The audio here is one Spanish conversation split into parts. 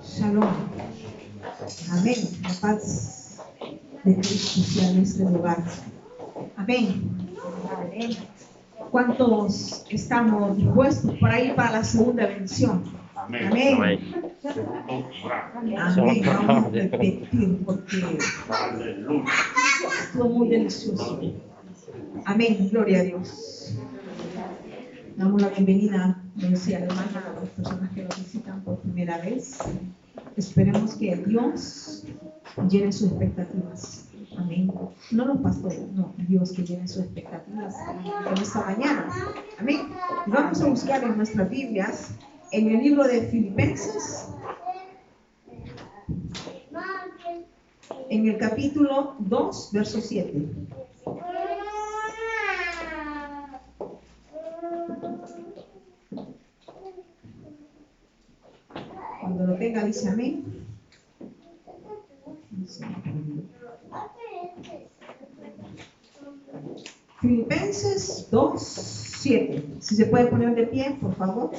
Shalom. Amén. La paz de Cristo sea en este lugar. Amén. ¿Cuántos estamos dispuestos para ir para la segunda bendición? Amén. Amén. Amén. Vamos a repetir porque estuvo muy delicioso. Amén. Gloria a Dios. Damos la bienvenida, como decía la hermana, a las personas que nos visitan por primera vez. Esperemos que Dios llene sus expectativas. Amén. No los pastores, no, Dios que llene sus expectativas en esta mañana. Amén. Y vamos a buscar en nuestras Biblias, en el libro de Filipenses, en el capítulo 2, verso 7. Cuando lo tenga, dice amén. Filipenses 2, 7. Si se puede poner de pie, por favor.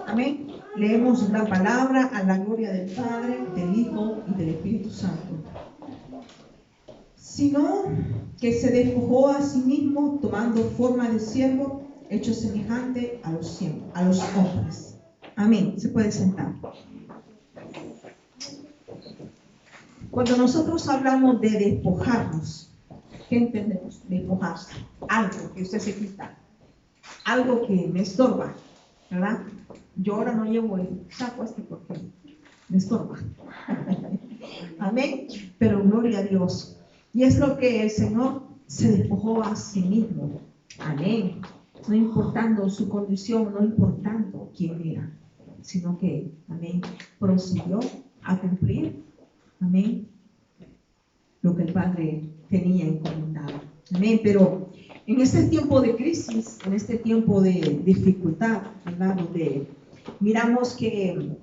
Amén. Leemos la palabra a la gloria del Padre, del Hijo y del Espíritu Santo. Sino que se despojó a sí mismo, tomando forma de siervo, hecho semejante a los hombres. Amén. Se puede sentar. Cuando nosotros hablamos de despojarnos, ¿qué entendemos? Despojarse. Algo que usted se quita. Algo que me estorba, ¿verdad? Yo ahora no llevo el saco porque me estorba. Amén. Pero gloria a Dios. Y es lo que el Señor se despojó a sí mismo. Amén. No importando su condición, no importando quién era, sino que, amén, procedió a cumplir, amén, lo que el Padre tenía encomendado. Amén. Pero en este tiempo de crisis, en este tiempo de dificultad, ¿verdad? Donde miramos que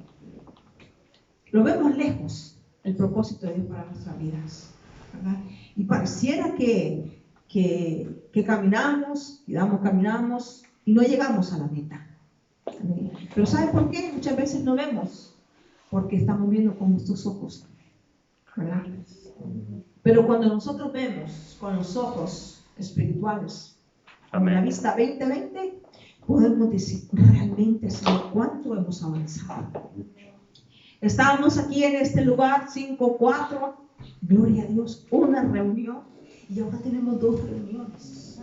lo vemos lejos, el propósito de Dios para nuestras vidas, ¿verdad? Y pareciera que caminamos y no llegamos a la meta. Amén. Pero ¿sabe por qué? Muchas veces no vemos, porque estamos viendo con nuestros ojos, ¿verdad? Pero cuando nosotros vemos con los ojos espirituales, con la vista 2020, podemos decir realmente, Señor, cuánto hemos avanzado. Estábamos aquí en este lugar 5, 4, gloria a Dios, una reunión, y ahora tenemos 2 reuniones.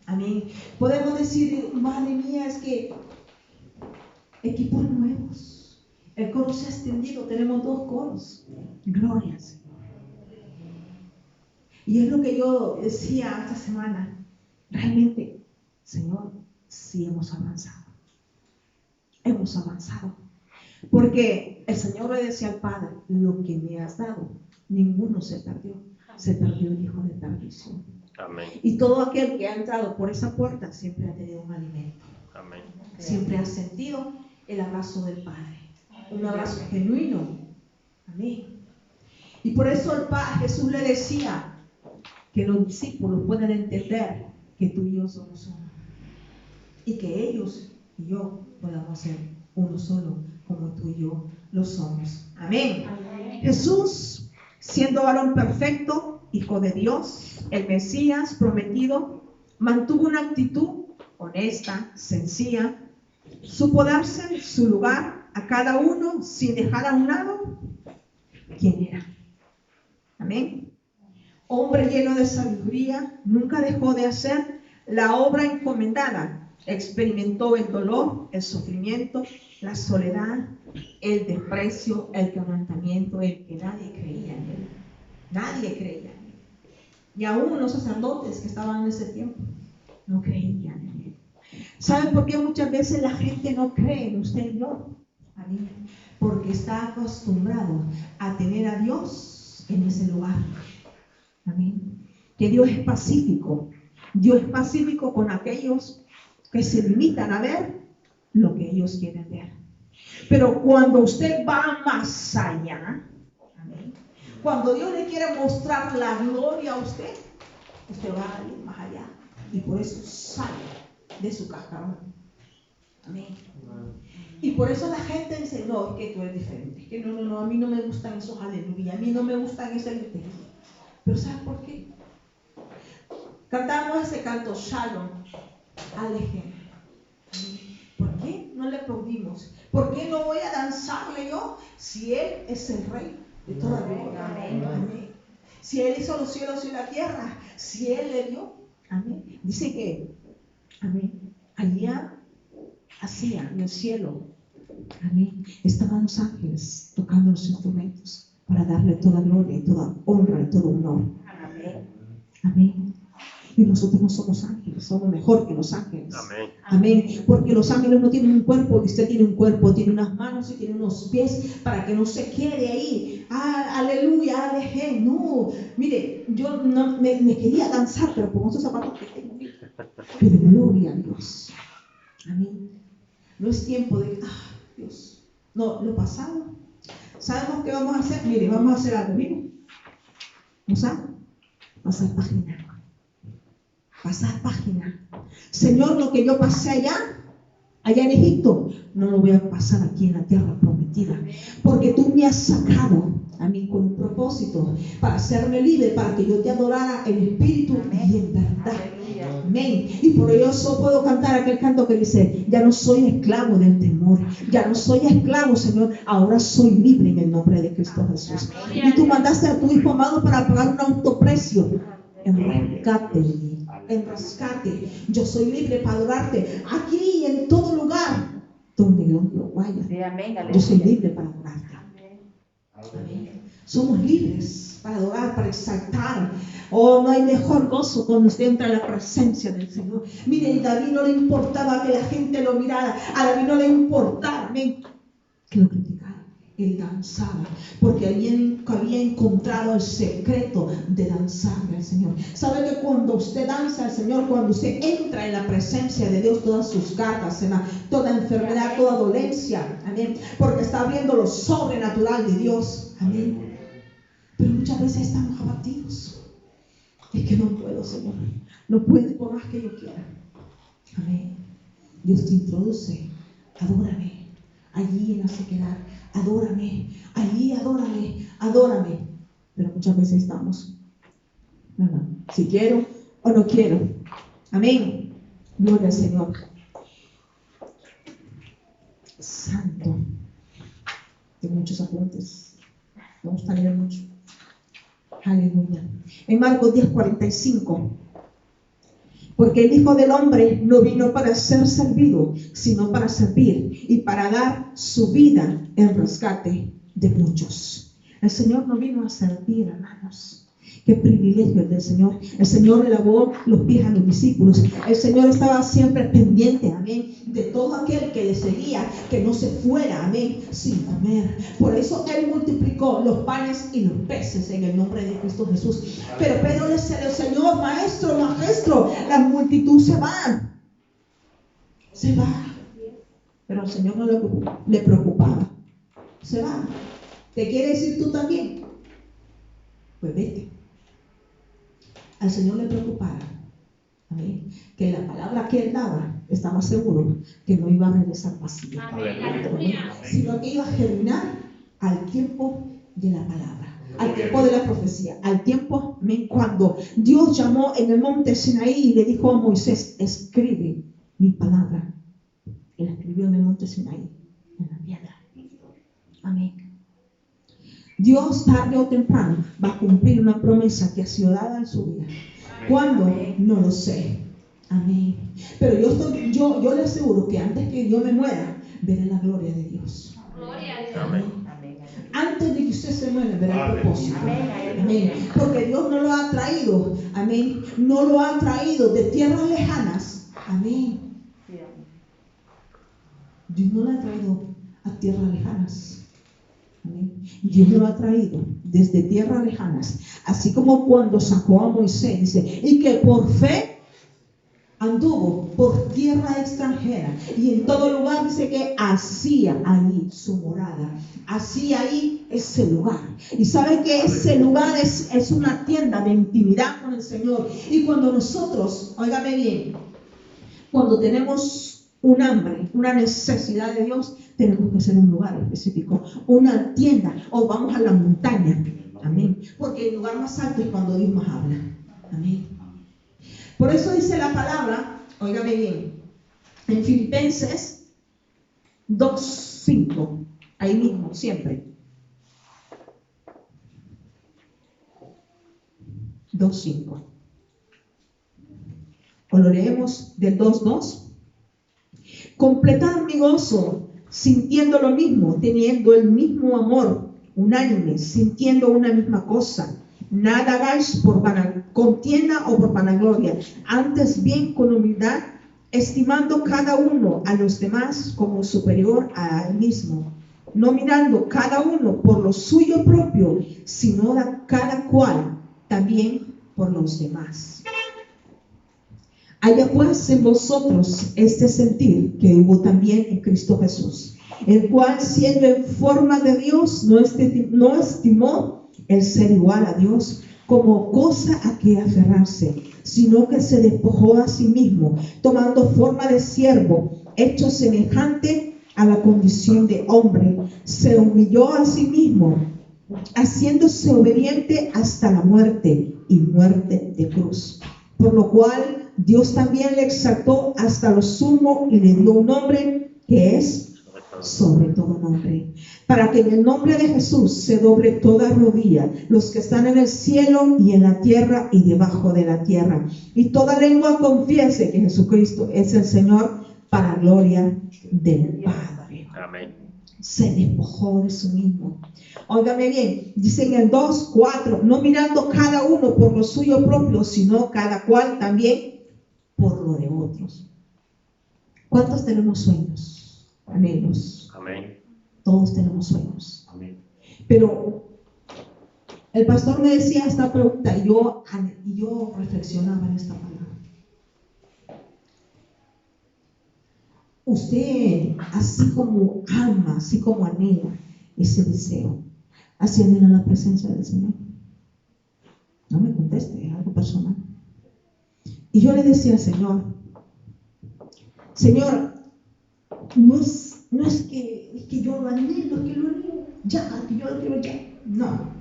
Amén. Podemos decir, madre mía, es que equipos nuevos, el coro se ha extendido, tenemos 2 coros, gloria al Señor. Y es lo que yo decía esta semana, realmente, Señor, sí hemos avanzado, porque el Señor le decía al Padre, lo que me has dado, ninguno se perdió el hijo de perdición. Amén. Y todo aquel que ha entrado por esa puerta siempre ha tenido un alimento. Amén. Siempre ha sentido el abrazo del Padre, un abrazo genuino. Amén. Y por eso Jesús le decía que los discípulos pueden entender que tú y yo somos uno, y que ellos y yo podamos ser uno solo, como tú y yo lo somos. Amén. Amén. Jesús, siendo varón perfecto, Hijo de Dios, el Mesías prometido, mantuvo una actitud honesta, sencilla, supo darse su lugar a cada uno sin dejar a un lado quién era. Amén. Hombre lleno de sabiduría, nunca dejó de hacer la obra encomendada. Experimentó el dolor, el sufrimiento, la soledad, el desprecio, el quebrantamiento, el que nadie creía en él. Nadie creía en él. Y aún los sacerdotes que estaban en ese tiempo no creían en él. ¿Saben por qué muchas veces la gente no cree en usted y yo? Amén. Porque está acostumbrado a tener a Dios en ese lugar. Amén. Que Dios es pacífico. Dios es pacífico con aquellos que se limitan a ver lo que ellos quieren ver. Pero cuando usted va más allá, amén, cuando Dios le quiere mostrar la gloria a usted, usted va a ir más allá. Y por eso sale de su cascarón. Amén. Y por eso la gente dice, no, es que tú eres diferente. Es que no, a mí no me gustan esos aleluya. A mí no me gustan esas liturgias. Pero ¿sabes por qué? Cantamos ese canto, Shalom, Alejem. ¿Por qué no le aplaudimos? ¿Por qué no voy a danzarle yo si Él es el Rey de toda gloria? Amén. Si Él hizo los cielos y la tierra, si Él le dio, amén. Dice que, amén, allá hacía en el cielo, amén, estaban los ángeles tocando los instrumentos para darle toda gloria y toda honra y todo honor. Amén. Amén. Y nosotros no somos ángeles, somos mejor que los ángeles. Amén. Amén. Porque los ángeles no tienen un cuerpo, y usted tiene un cuerpo, tiene unas manos y tiene unos pies para que no se quede ahí. Aleluya, aleje. No, mire, yo no, me quería danzar, pero con esos zapatos que tengo. Pero gloria a Dios. Amén. No es tiempo de, Dios. No, lo pasado. ¿Sabemos qué vamos a hacer? Mire, vamos a hacer algo, ¿miren? ¿Vamos a pasar página? Pasar página. Señor, lo que yo pasé allá en Egipto, no lo voy a pasar aquí en la tierra prometida. Porque tú me has sacado a mí con un propósito, para hacerme libre, para que yo te adorara en espíritu y en verdad. Amén. Y por eso puedo cantar aquel canto que dice, ya no soy esclavo del temor, ya no soy esclavo, Señor, ahora soy libre en el nombre de Cristo Jesús. Y tú mandaste a tu Hijo amado para pagar un autoprecio en rescate. Yo soy libre para adorarte aquí y en todo lugar donde yo vaya. Yo soy libre para adorarte. Amén. Somos libres para adorar, para exaltar. Oh, no hay mejor gozo cuando usted entra en la presencia del Señor. Miren, a David no le importaba que la gente lo mirara. A David no le importaba, amén, que lo criticara. Él danzaba, porque había encontrado el secreto de danzarle al Señor. ¿Sabe que cuando usted danza al Señor, cuando usted entra en la presencia de Dios, todas sus cargas se van, toda enfermedad, toda dolencia, amén, porque está abriendo lo sobrenatural de Dios, amén? Pero muchas veces estamos abatidos. Es que no puedo, Señor, no puedo por más que yo quiera, amén. Dios te introduce, adórame allí en la sequedad. Adórame, allí adórame. Pero muchas veces estamos, no, si quiero o no quiero. Amén. Gloria al Señor. Santo. Tengo muchos apuntes. Me gusta leer mucho. Aleluya. En Marcos 10:45. Porque el Hijo del Hombre no vino para ser servido, sino para servir y para dar su vida en rescate de muchos. El Señor no vino a servir, hermanos. Qué privilegio el del Señor. El Señor le lavó los pies a los discípulos. El Señor estaba siempre pendiente, amén, de todo aquel que le seguía, que no se fuera, amén, sin comer. Por eso Él multiplicó los panes y los peces en el nombre de Cristo Jesús. Pero Pedro le dice al Señor, maestro, la multitud se va. Se va. Pero al Señor no le preocupaba. Se va. ¿Te quieres ir tú también? Pues vete. Al Señor le preocupara, amén, que la palabra que Él daba, estaba seguro que no iba a regresar vacío, sino que iba a germinar al tiempo de la palabra, al tiempo de la profecía, al tiempo, amén, cuando Dios llamó en el monte Sinaí y le dijo a Moisés, escribe mi palabra. Él escribió en el monte Sinaí, en la piedra. Amén. Dios tarde o temprano va a cumplir una promesa que ha sido dada en su vida. ¿Cuándo? No lo sé. Amén. Pero yo le aseguro que antes que yo me muera, veré la gloria de Dios. Gloria a Dios. Amén. Antes de que usted se muera, verá el propósito. Amén. Porque Dios no lo ha traído. Amén. No lo ha traído de tierras lejanas. Amén. Dios no lo ha traído a tierras lejanas. Dios lo ha traído desde tierras lejanas, así como cuando sacó a Moisés, dice, y que por fe anduvo por tierra extranjera y en todo lugar dice que hacía ahí su morada, hacía ahí ese lugar. Y sabe que ese lugar es una tienda de intimidad con el Señor. Y cuando nosotros, óigame bien, cuando tenemos un hambre, una necesidad de Dios, tenemos que hacer un lugar específico, una tienda, o vamos a la montaña. Amén. Porque el lugar más alto es cuando Dios más habla. Amén. Por eso dice la palabra, óigame bien, en Filipenses 2:5, ahí mismo, siempre. 2:5. O lo leemos del 2:2. Completad mi gozo, sintiendo lo mismo, teniendo el mismo amor, unánime, sintiendo una misma cosa. Nada hagáis por contienda o por vanagloria, antes bien con humildad, estimando cada uno a los demás como superior a él mismo, no mirando cada uno por lo suyo propio, sino cada cual también por los demás. Haya pues en vosotros este sentir que hubo también en Cristo Jesús, el cual siendo en forma de Dios no estimó el ser igual a Dios como cosa a que aferrarse, sino que se despojó a sí mismo, tomando forma de siervo, hecho semejante a la condición de hombre, se humilló a sí mismo, haciéndose obediente hasta la muerte y muerte de cruz. Por lo cual Dios también le exaltó hasta lo sumo y le dio un nombre que es sobre todo nombre, para que en el nombre de Jesús se doble toda rodilla, los que están en el cielo y en la tierra y debajo de la tierra, y toda lengua confiese que Jesucristo es el Señor, para gloria del Padre. Amén. Se despojó de sí mismo. Óigame bien, dice en el 2:4, no mirando cada uno por lo suyo propio, sino cada cual también por lo de otros. ¿Cuántos tenemos sueños? Anhelos. Amén. Todos tenemos sueños. Amén. Pero el pastor me decía esta pregunta y yo reflexionaba en esta palabra. Usted, así como ama, así como anhela ese deseo, así anhela la presencia del Señor. No me conteste, es algo personal. Y yo le decía al Señor, no es que yo lo anhelo, que yo lo quiero ya. No.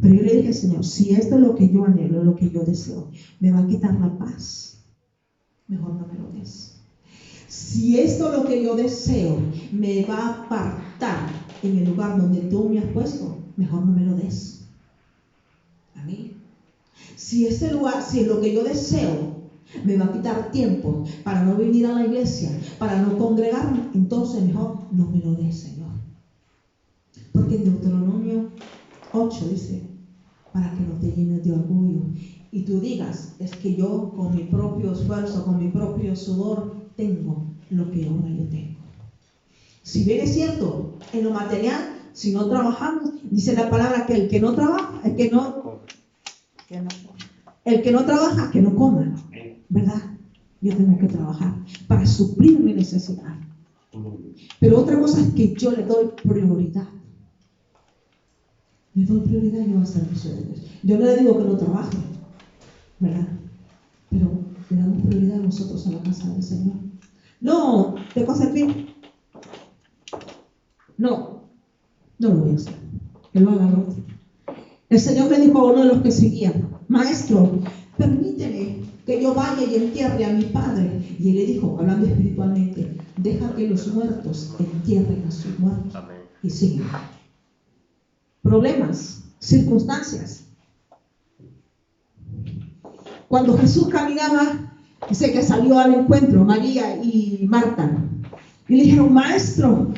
Pero yo le dije al Señor, si esto es lo que yo anhelo, lo que yo deseo, me va a quitar la paz, mejor no me lo des. Si esto es lo que yo deseo, me va a apartar en el lugar donde tú me has puesto, mejor no me lo des. Amén. Si es lo que yo deseo, me va a quitar tiempo para no venir a la iglesia, para no congregarme, entonces mejor no me lo des, Señor. Porque en Deuteronomio 8 dice, para que no te llenes de orgullo y tú digas, es que yo con mi propio esfuerzo, con mi propio sudor, tengo lo que ahora yo tengo. Si bien es cierto, en lo material, si no trabajamos, dice la palabra que el que no trabaja, el que no trabaja, que no coma. ¿Verdad? Yo tengo que trabajar para suplir mi necesidad. Pero otra cosa es que yo le doy prioridad. Le doy prioridad yo al servicio de Dios. Yo no le digo que no trabaje, ¿verdad? Pero le damos prioridad a nosotros a la casa del Señor. No, ¿te va a servir? No lo voy a hacer. Que lo haga otro. El Señor le dijo a uno de los que seguían, maestro, permíteme que yo vaya y entierre a mi padre. Y él le dijo, hablando espiritualmente, deja que los muertos entierren a sus muertos. Amén. Y sigue. Problemas, circunstancias. Cuando Jesús caminaba, dice que salió al encuentro María y Marta. Y le dijeron, maestro,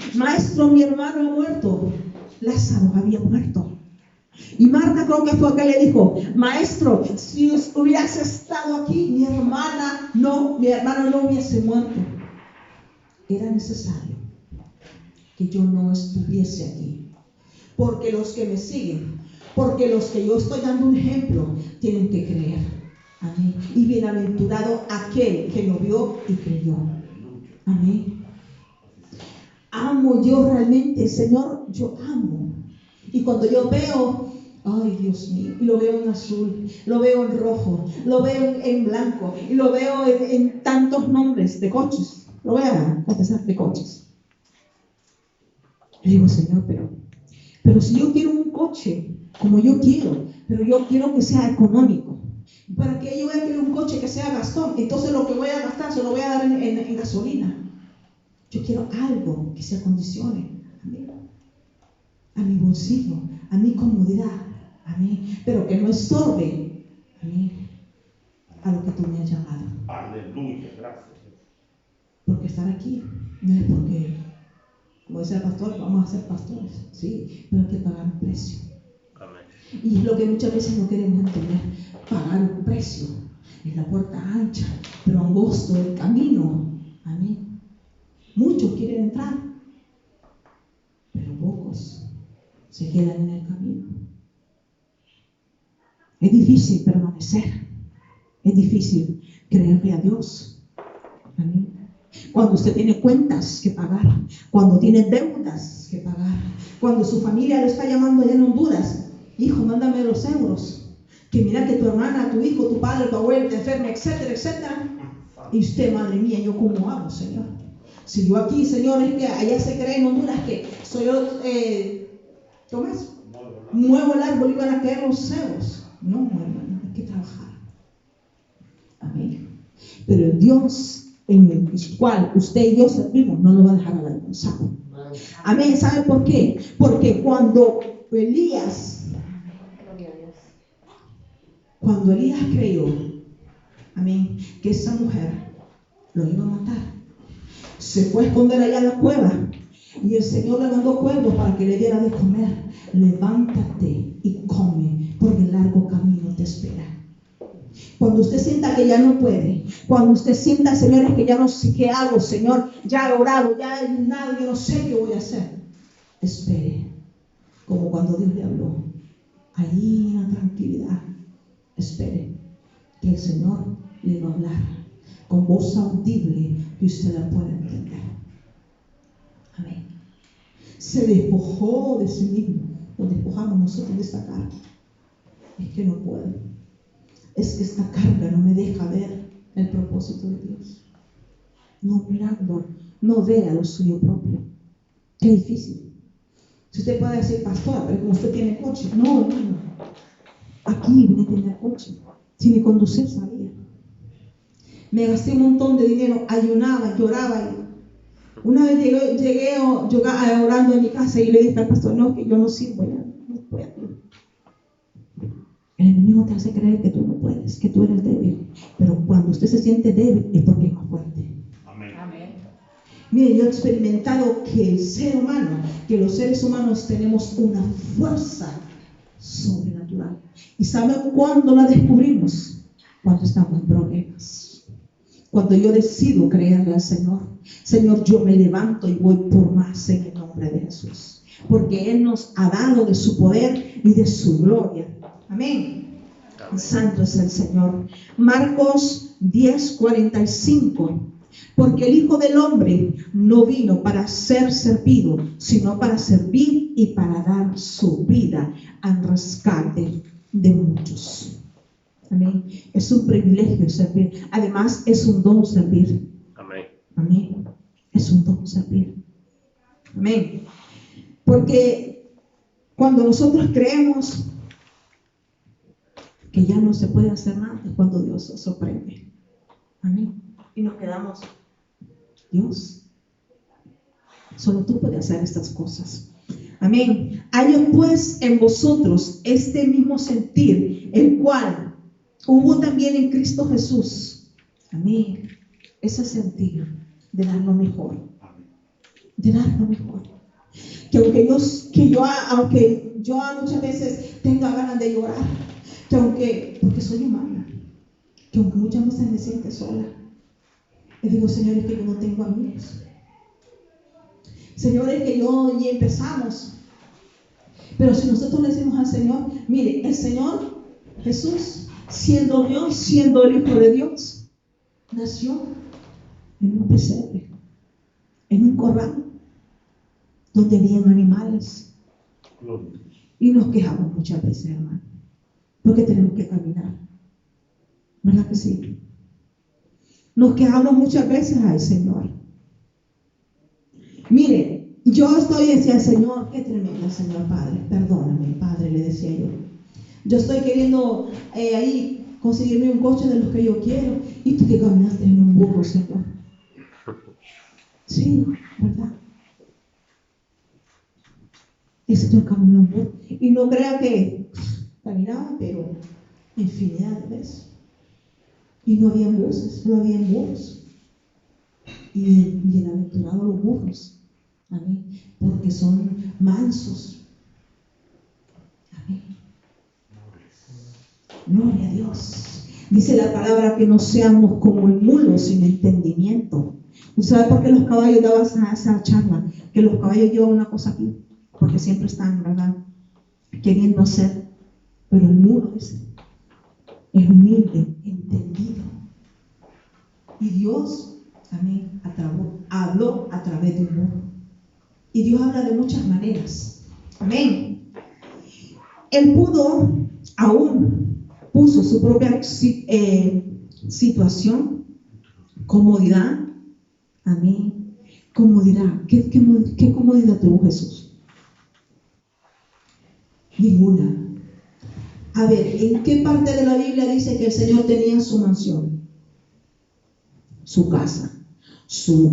mi hermano ha muerto. Lázaro había muerto. Y Marta creo que fue que le dijo, maestro, si hubieras estado aquí, mi hermano no hubiese muerto. Era necesario que yo no estuviese aquí. Porque los que me siguen, porque los que yo estoy dando un ejemplo, tienen que creer. Amén. Y bienaventurado aquel que lo vio y creyó. Amén. Amo yo realmente, Señor, yo amo. Y cuando yo veo, ay Dios mío, y lo veo en azul, lo veo en rojo, lo veo en blanco, y lo veo en tantos nombres de coches. Lo veo a pesar de coches. Le digo, Señor, pero si yo quiero un coche como yo quiero, pero yo quiero que sea económico. ¿Para qué yo voy a querer un coche que sea gastón? Entonces lo que voy a gastar se lo voy a dar en gasolina. Yo quiero algo que se acondicione a mi bolsillo, a mi comodidad, pero que no estorbe a lo que tú me has llamado. Aleluya, gracias. Porque estar aquí no es porque, como dice el pastor, vamos a ser pastores, sí, pero hay que pagar un precio. Amén. Y es lo que muchas veces no queremos entender, pagar un precio. Es la puerta ancha, pero angosto el camino. Amén. Muchos quieren entrar, pero pocos se quedan en el camino. Es difícil permanecer. Es difícil creerle a Dios. Amén. Cuando usted tiene cuentas que pagar, cuando tiene deudas que pagar, cuando su familia lo está llamando allá en Honduras, hijo, mándame los euros, que mira que tu hermana, tu hijo, tu padre, tu abuelo te enferma, etcétera, etcétera. Y usted, madre mía, ¿yo cómo hago, Señor? Si yo aquí, Señor, es que allá se cree en Honduras que soy yo, ¿cómo es? Muevo el árbol y van a caer los cebos. No, hermano, hay que trabajar. Amén. Pero el Dios en el cual usted y yo servimos no lo va a dejar avergonzado. Amén. ¿Sabe por qué? Porque cuando Elías creyó, amén, que esa mujer lo iba a matar, se fue a esconder allá en la cueva y el Señor le mandó cuervos para que le diera de comer. Levántate y come, porque el largo camino te espera. Cuando usted sienta que ya no puede, cuando usted sienta, señores, que ya no sé qué hago, Señor, ya he orado, ya hay nada, yo no sé qué voy a hacer, espere, como cuando Dios le habló, allí en la tranquilidad, espere, que el Señor le va a hablar con voz audible que usted la pueda entender. Amén. Se despojó de sí mismo, nos despojamos nosotros de esta carga. Es que no puedo. Es que esta carga no me deja ver el propósito de Dios. No mirando, no vea lo suyo propio. Qué difícil. Si usted puede decir, pastora, pero como usted tiene coche. No, hermano. Aquí vine a tener coche. Si ni conducir sabía. Me gasté un montón de dinero, ayunaba, lloraba. Una vez llegué orando en mi casa y le dije al pastor, no, que yo no sirvo ya, no puedo. El enemigo te hace creer que tú no puedes, que tú eres débil. Pero cuando usted se siente débil es porque es más fuerte. Amén. Amén. Mire, yo he experimentado que el ser humano, que los seres humanos tenemos una fuerza sobrenatural. ¿Y saben cuándo la descubrimos? Cuando estamos en problemas. Cuando yo decido creerle al Señor. Señor, yo me levanto y voy por más en el nombre de Jesús. Porque Él nos ha dado de su poder y de su gloria. Amén. Santo es el Señor. Marcos 10:45. Porque el Hijo del Hombre no vino para ser servido, sino para servir y para dar su vida al rescate de muchos. Amén. Es un privilegio servir. Además, es un don servir. Amén. Amén. Es un don servir. Amén. Porque cuando nosotros creemos que ya no se puede hacer nada, es cuando Dios nos sorprende. Amén. Y nos quedamos, Dios, solo tú puedes hacer estas cosas. Amén. Hay pues en vosotros este mismo sentir, el cual hubo también en Cristo Jesús. Amén. Ese sentir de dar lo mejor. De dar lo mejor. Que aunque yo muchas veces tenga ganas de llorar, porque soy humana, que aunque muchas veces me siento sola, le digo, Señor, es que yo no tengo amigos. Señor, es que y empezamos. Pero si nosotros le decimos al Señor, mire, el Señor Jesús siendo Dios, siendo el Hijo de Dios, nació en un pesebre, en un corral, donde habían animales. Y nos quejamos muchas veces, hermano, porque tenemos que caminar. ¿Verdad que sí? Nos quejamos muchas veces al Señor. Mire, yo decía, Señor, qué tremendo, Señor Padre, perdóname, Padre, le decía yo. Yo estoy queriendo ahí conseguirme un coche de los que yo quiero, y tú que caminaste en un burro, Señor. Sí, ¿verdad? El Señor caminó en burro. Y no crea que caminaba, pero infinidad de veces. Y no había buses, no había burros. Y bienaventurados los burros. Amén. Porque son mansos. Amén. Gloria a Dios. Dice la palabra que no seamos como el mulo sin entendimiento. ¿Usted sabe por qué los caballos daban esa charla? Que los caballos llevan una cosa aquí. Porque siempre están, ¿verdad?, queriendo hacer. Pero el mulo es humilde, entendido. Y Dios, amén, habló a través de un mulo. Y Dios habla de muchas maneras. Amén. Él puso su propia situación, comodidad. Amén. Comodidad. ¿Qué comodidad tuvo Jesús? Ninguna. A ver, ¿en qué parte de la Biblia dice que el Señor tenía su mansión? Su casa, sus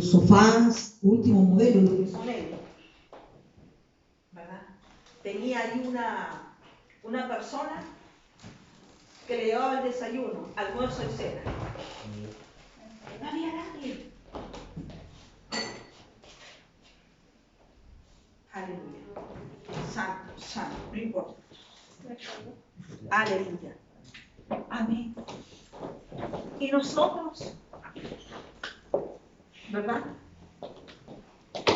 sofás, último modelo, lo que son ellos, ¿verdad? Tenía ahí una persona que le llevaba el desayuno, almuerzo y cena. No había nadie. Aleluya. Santo, no importa. Aleluya. Amén. Y nosotros, ¿verdad?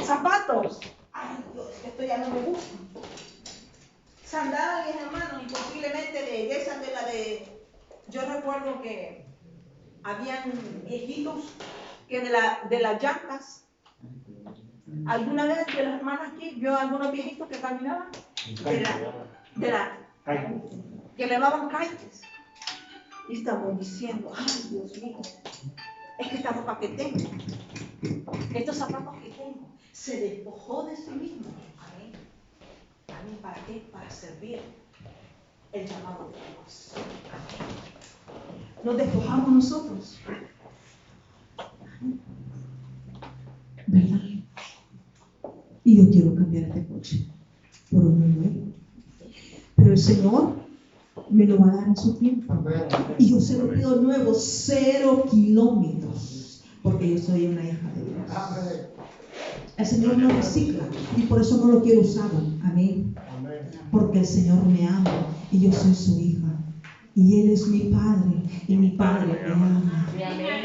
Zapatos. Ay, Dios, esto ya no me gusta. Sandalias, hermano, y posiblemente de esas yo recuerdo que habían viejitos que de las llantas. ¿Alguna vez de las hermanas aquí vio a algunos viejitos que caminaban? Que levaban calles. Y estamos diciendo, ay, Dios mío, es que esta ropa que tengo, estos zapatos que tengo, se despojó de sí mismo. Amén. Amén. ¿Para qué? Para servir el llamado de Dios. Amén. Nos despojamos nosotros. ¿Verdad? Y yo quiero cambiar este coche por uno nuevo. Pero el Señor me lo va a dar en su tiempo. Y yo se lo pido nuevo, 0 kilómetros. Porque yo soy una hija de Dios. El Señor no recicla y por eso no lo quiero usar. Amén. Porque el Señor me ama y yo soy su hija. Y Él es mi Padre y mi Padre me ama.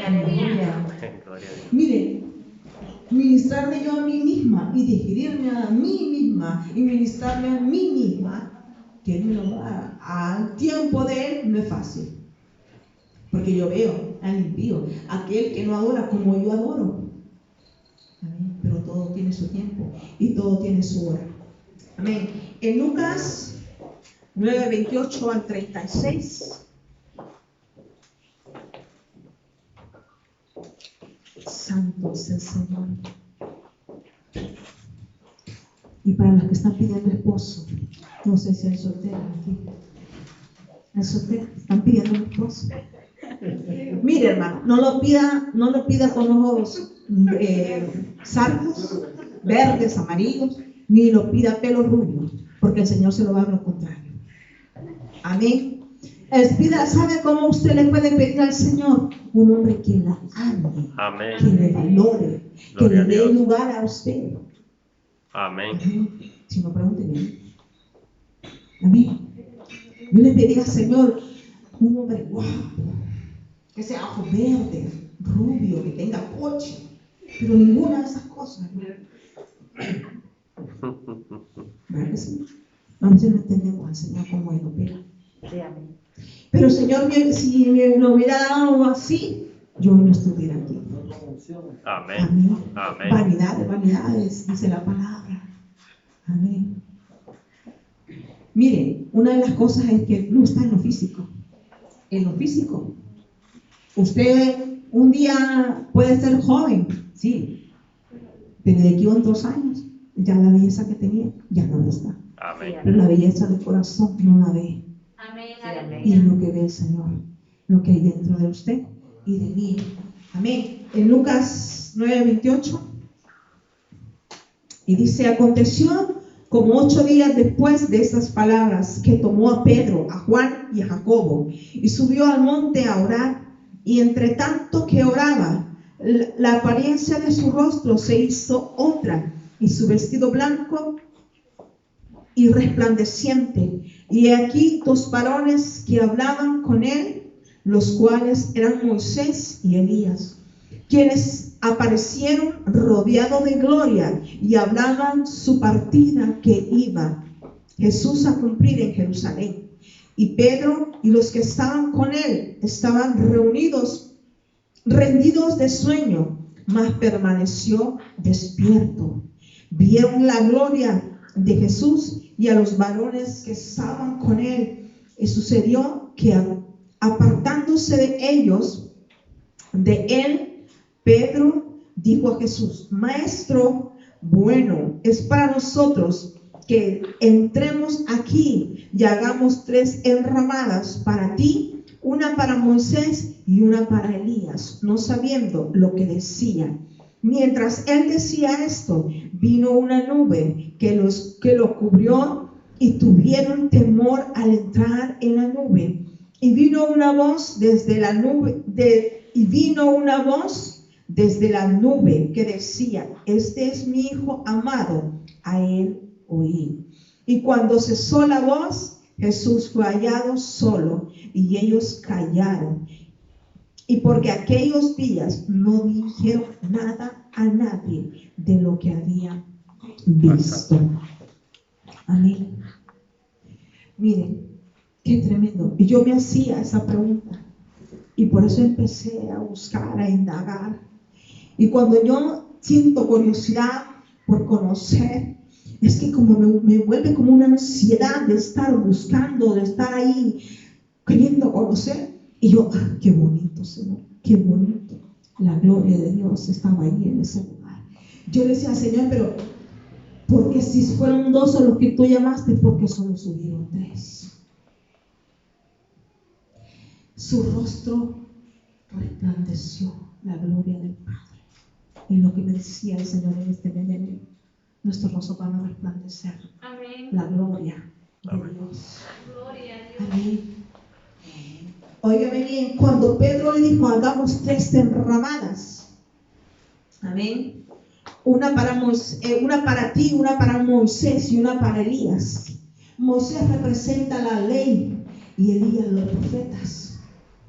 Aleluya. Miren, ministrarme yo a mí misma y digerirme a mí misma y ministrarme a mí misma, que Él me lo va al tiempo de Él, no es fácil. Porque yo veo al impío, aquel que no adora como yo adoro. Amén. Pero todo tiene su tiempo y todo tiene su hora. Amén. En Lucas 9:28 al 36. Santo es el Señor. Y para los que están pidiendo esposo, no sé si hay solteras aquí. ¿Hay solteras? ¿Están pidiendo esposo? Mire, hermano, no lo pida con ojos sardos, verdes, amarillos, ni lo pida pelo rubio, porque el Señor se lo va a lo contrario. Amén. ¿Sabe cómo usted le puede pedir al Señor? Un hombre que la ame, amén, que le valore, que le dé lugar a usted. Amén. Amén. Si no, pregúntenme. Amén. Yo le pedí al Señor un hombre guapo, que sea ojos verdes, rubio, que tenga coche, pero ninguna de esas cosas. ¿Verdad que sí? A veces no entendemos al Señor como Él opera. Sí, amén. Pero Señor, si me lo hubiera dado así, yo no estuviera aquí. Amén. Amén. Amén. Vanidad de vanidades, dice la palabra. Amén. Miren, una de las cosas es que no está en lo físico. En lo físico. Usted un día puede ser joven, sí, pero de aquí a otros años, ya la belleza que tenía, ya no está. Amén. Pero la belleza del corazón no la ve. Amén. Y es lo que ve el Señor, lo que hay dentro de usted y de mí. Amén. En Lucas 9:28, y dice: aconteció como 8 días después de estas palabras, que tomó a Pedro, a Juan y a Jacobo, y subió al monte a orar. Y entre tanto que oraba, la apariencia de su rostro se hizo otra, y su vestido blanco y resplandeciente. Y aquí 2 varones que hablaban con él, los cuales eran Moisés y Elías, quienes aparecieron rodeados de gloria y hablaban su partida que iba Jesús a cumplir en Jerusalén. Y Pedro y los que estaban con él estaban rendidos de sueño, mas permaneció despierto. Vieron la gloria de Jesús y a los varones que estaban con él. Y sucedió que apartándose de ellos, de él, Pedro dijo a Jesús: Maestro, bueno es para nosotros que entremos aquí y hagamos 3 enramadas para ti, una para Moisés y una para Elías, no sabiendo lo que decía. Mientras él decía esto, vino una nube que lo cubrió, y tuvieron temor al entrar en la nube. Y vino una voz desde la nube, que decía: Este es mi Hijo amado, a él oí. Y cuando cesó la voz, Jesús fue hallado solo, y ellos callaron. Y porque aquellos días no dijeron nada a nadie de lo que habían visto. Amén. Miren, qué tremendo. Y yo me hacía esa pregunta, y por eso empecé a buscar, a indagar. Y cuando yo siento curiosidad por conocer, es que como me vuelve como una ansiedad de estar buscando, de estar ahí queriendo conocer. Y yo, qué bonito, Señor, qué bonito. La gloria de Dios estaba ahí en ese lugar. Yo le decía: Señor, pero porque si fueron 2 a los que tú llamaste, porque solo subieron 3. Su rostro resplandeció la gloria del Padre. Es lo que me decía el Señor en este mes de enero. Nuestros rostros van a resplandecer. Amén. La gloria de Amén. Dios. Gloria a Dios. Amén. Óigame bien, cuando Pedro le dijo: hagamos 3 enramadas. Amén. Una para ti, una para Moisés y una para Elías. Moisés representa la ley y Elías los profetas.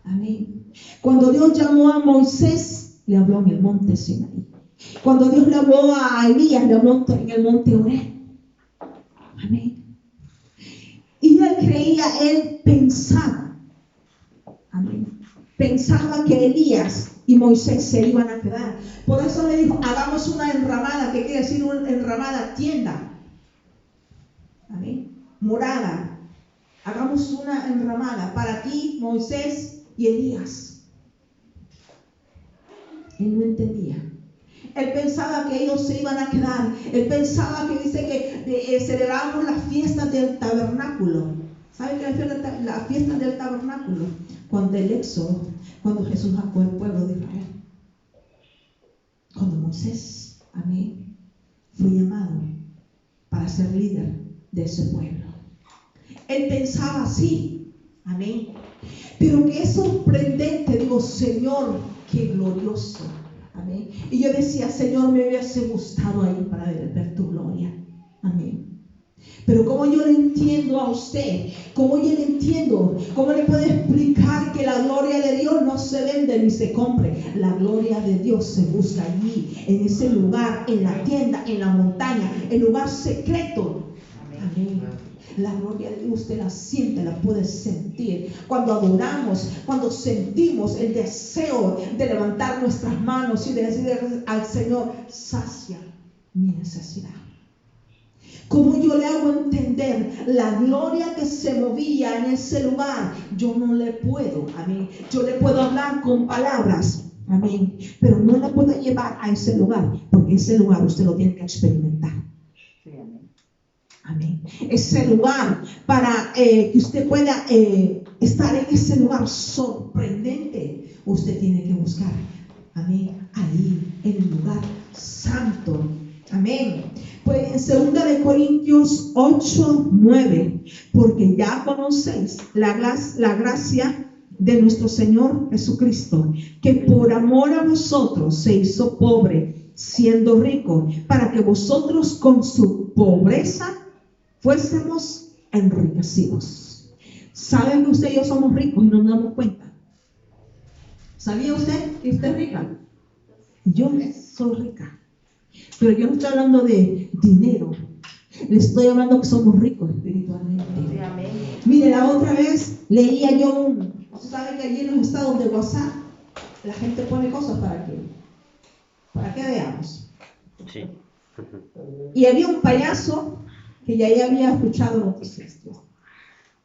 Amén. Cuando Dios llamó a Moisés, le habló en el monte Sinaí. Cuando Dios le habló a Elías, le habló en el monte Oreb. Amén. Y él pensaba, amén, pensaba que Elías y Moisés se iban a quedar. Por eso le dijo: hagamos una enramada, que quiere decir una enramada, tienda. Amén. Morada. Hagamos una enramada para ti, Moisés y Elías. Él no entendía. Él pensaba que ellos se iban a quedar. Él pensaba que dice que celebrábamos las fiestas del tabernáculo. ¿Saben qué es la fiesta del tabernáculo? Cuando el éxodo, cuando Jesús sacó al pueblo de Israel. Cuando Moisés, amén, fue llamado para ser líder de ese pueblo. Él pensaba así, amén. Pero que es sorprendente, digo: Señor, qué glorioso. Amén. Y yo decía: Señor, me hubiese gustado ahí para ver tu gloria. Amén. Pero como yo le entiendo a usted, como yo le entiendo, ¿cómo le puedo explicar que la gloria de Dios no se vende ni se compre? La gloria de Dios se busca allí, en ese lugar, en la tienda, en la montaña, en lugar secreto. Amén. La gloria de Dios usted la siente, la puede sentir. Cuando adoramos, cuando sentimos el deseo de levantar nuestras manos y de decir al Señor, sacia mi necesidad. ¿Cómo yo le hago entender la gloria que se movía en ese lugar? Yo no le puedo, amén. Yo le puedo hablar con palabras, amén, pero no la puedo llevar a ese lugar, porque ese lugar usted lo tiene que experimentar. Sí, amén. Amén. Ese lugar para que usted pueda estar en ese lugar sorprendente, usted tiene que buscar, amén, ahí en el lugar santo. Amén. Pues en 2 de Corintios 8:9, porque ya conocéis la gracia de nuestro Señor Jesucristo, que por amor a vosotros se hizo pobre, siendo rico, para que vosotros con su pobreza fuésemos enriquecidos. ¿Saben que usted y yo somos ricos y no nos damos cuenta? ¿Sabía usted que usted es rica? Yo soy rica. Pero yo no estoy hablando de dinero. Le estoy hablando que somos ricos espiritualmente. Sí, amén. Mire, la otra vez leía yo usted sabe que allí en los estados de WhatsApp la gente pone cosas para que veamos. Sí. Y había un payaso que ya había escuchado noticias.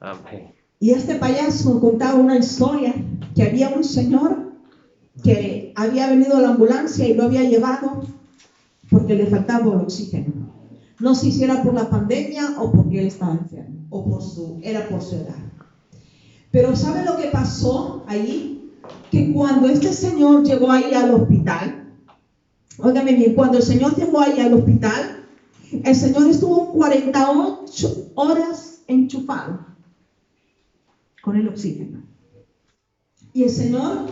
Amén. Y este payaso contaba una historia que había un señor que había venido a la ambulancia y lo había llevado porque le faltaba el oxígeno. No sé si era por la pandemia o porque él estaba enfermo, o era por su edad. Pero ¿sabe lo que pasó allí? Que cuando este señor llegó ahí al hospital, óigame bien, cuando el señor llegó ahí al hospital, el señor estuvo 48 horas enchufado con el oxígeno. Y el señor,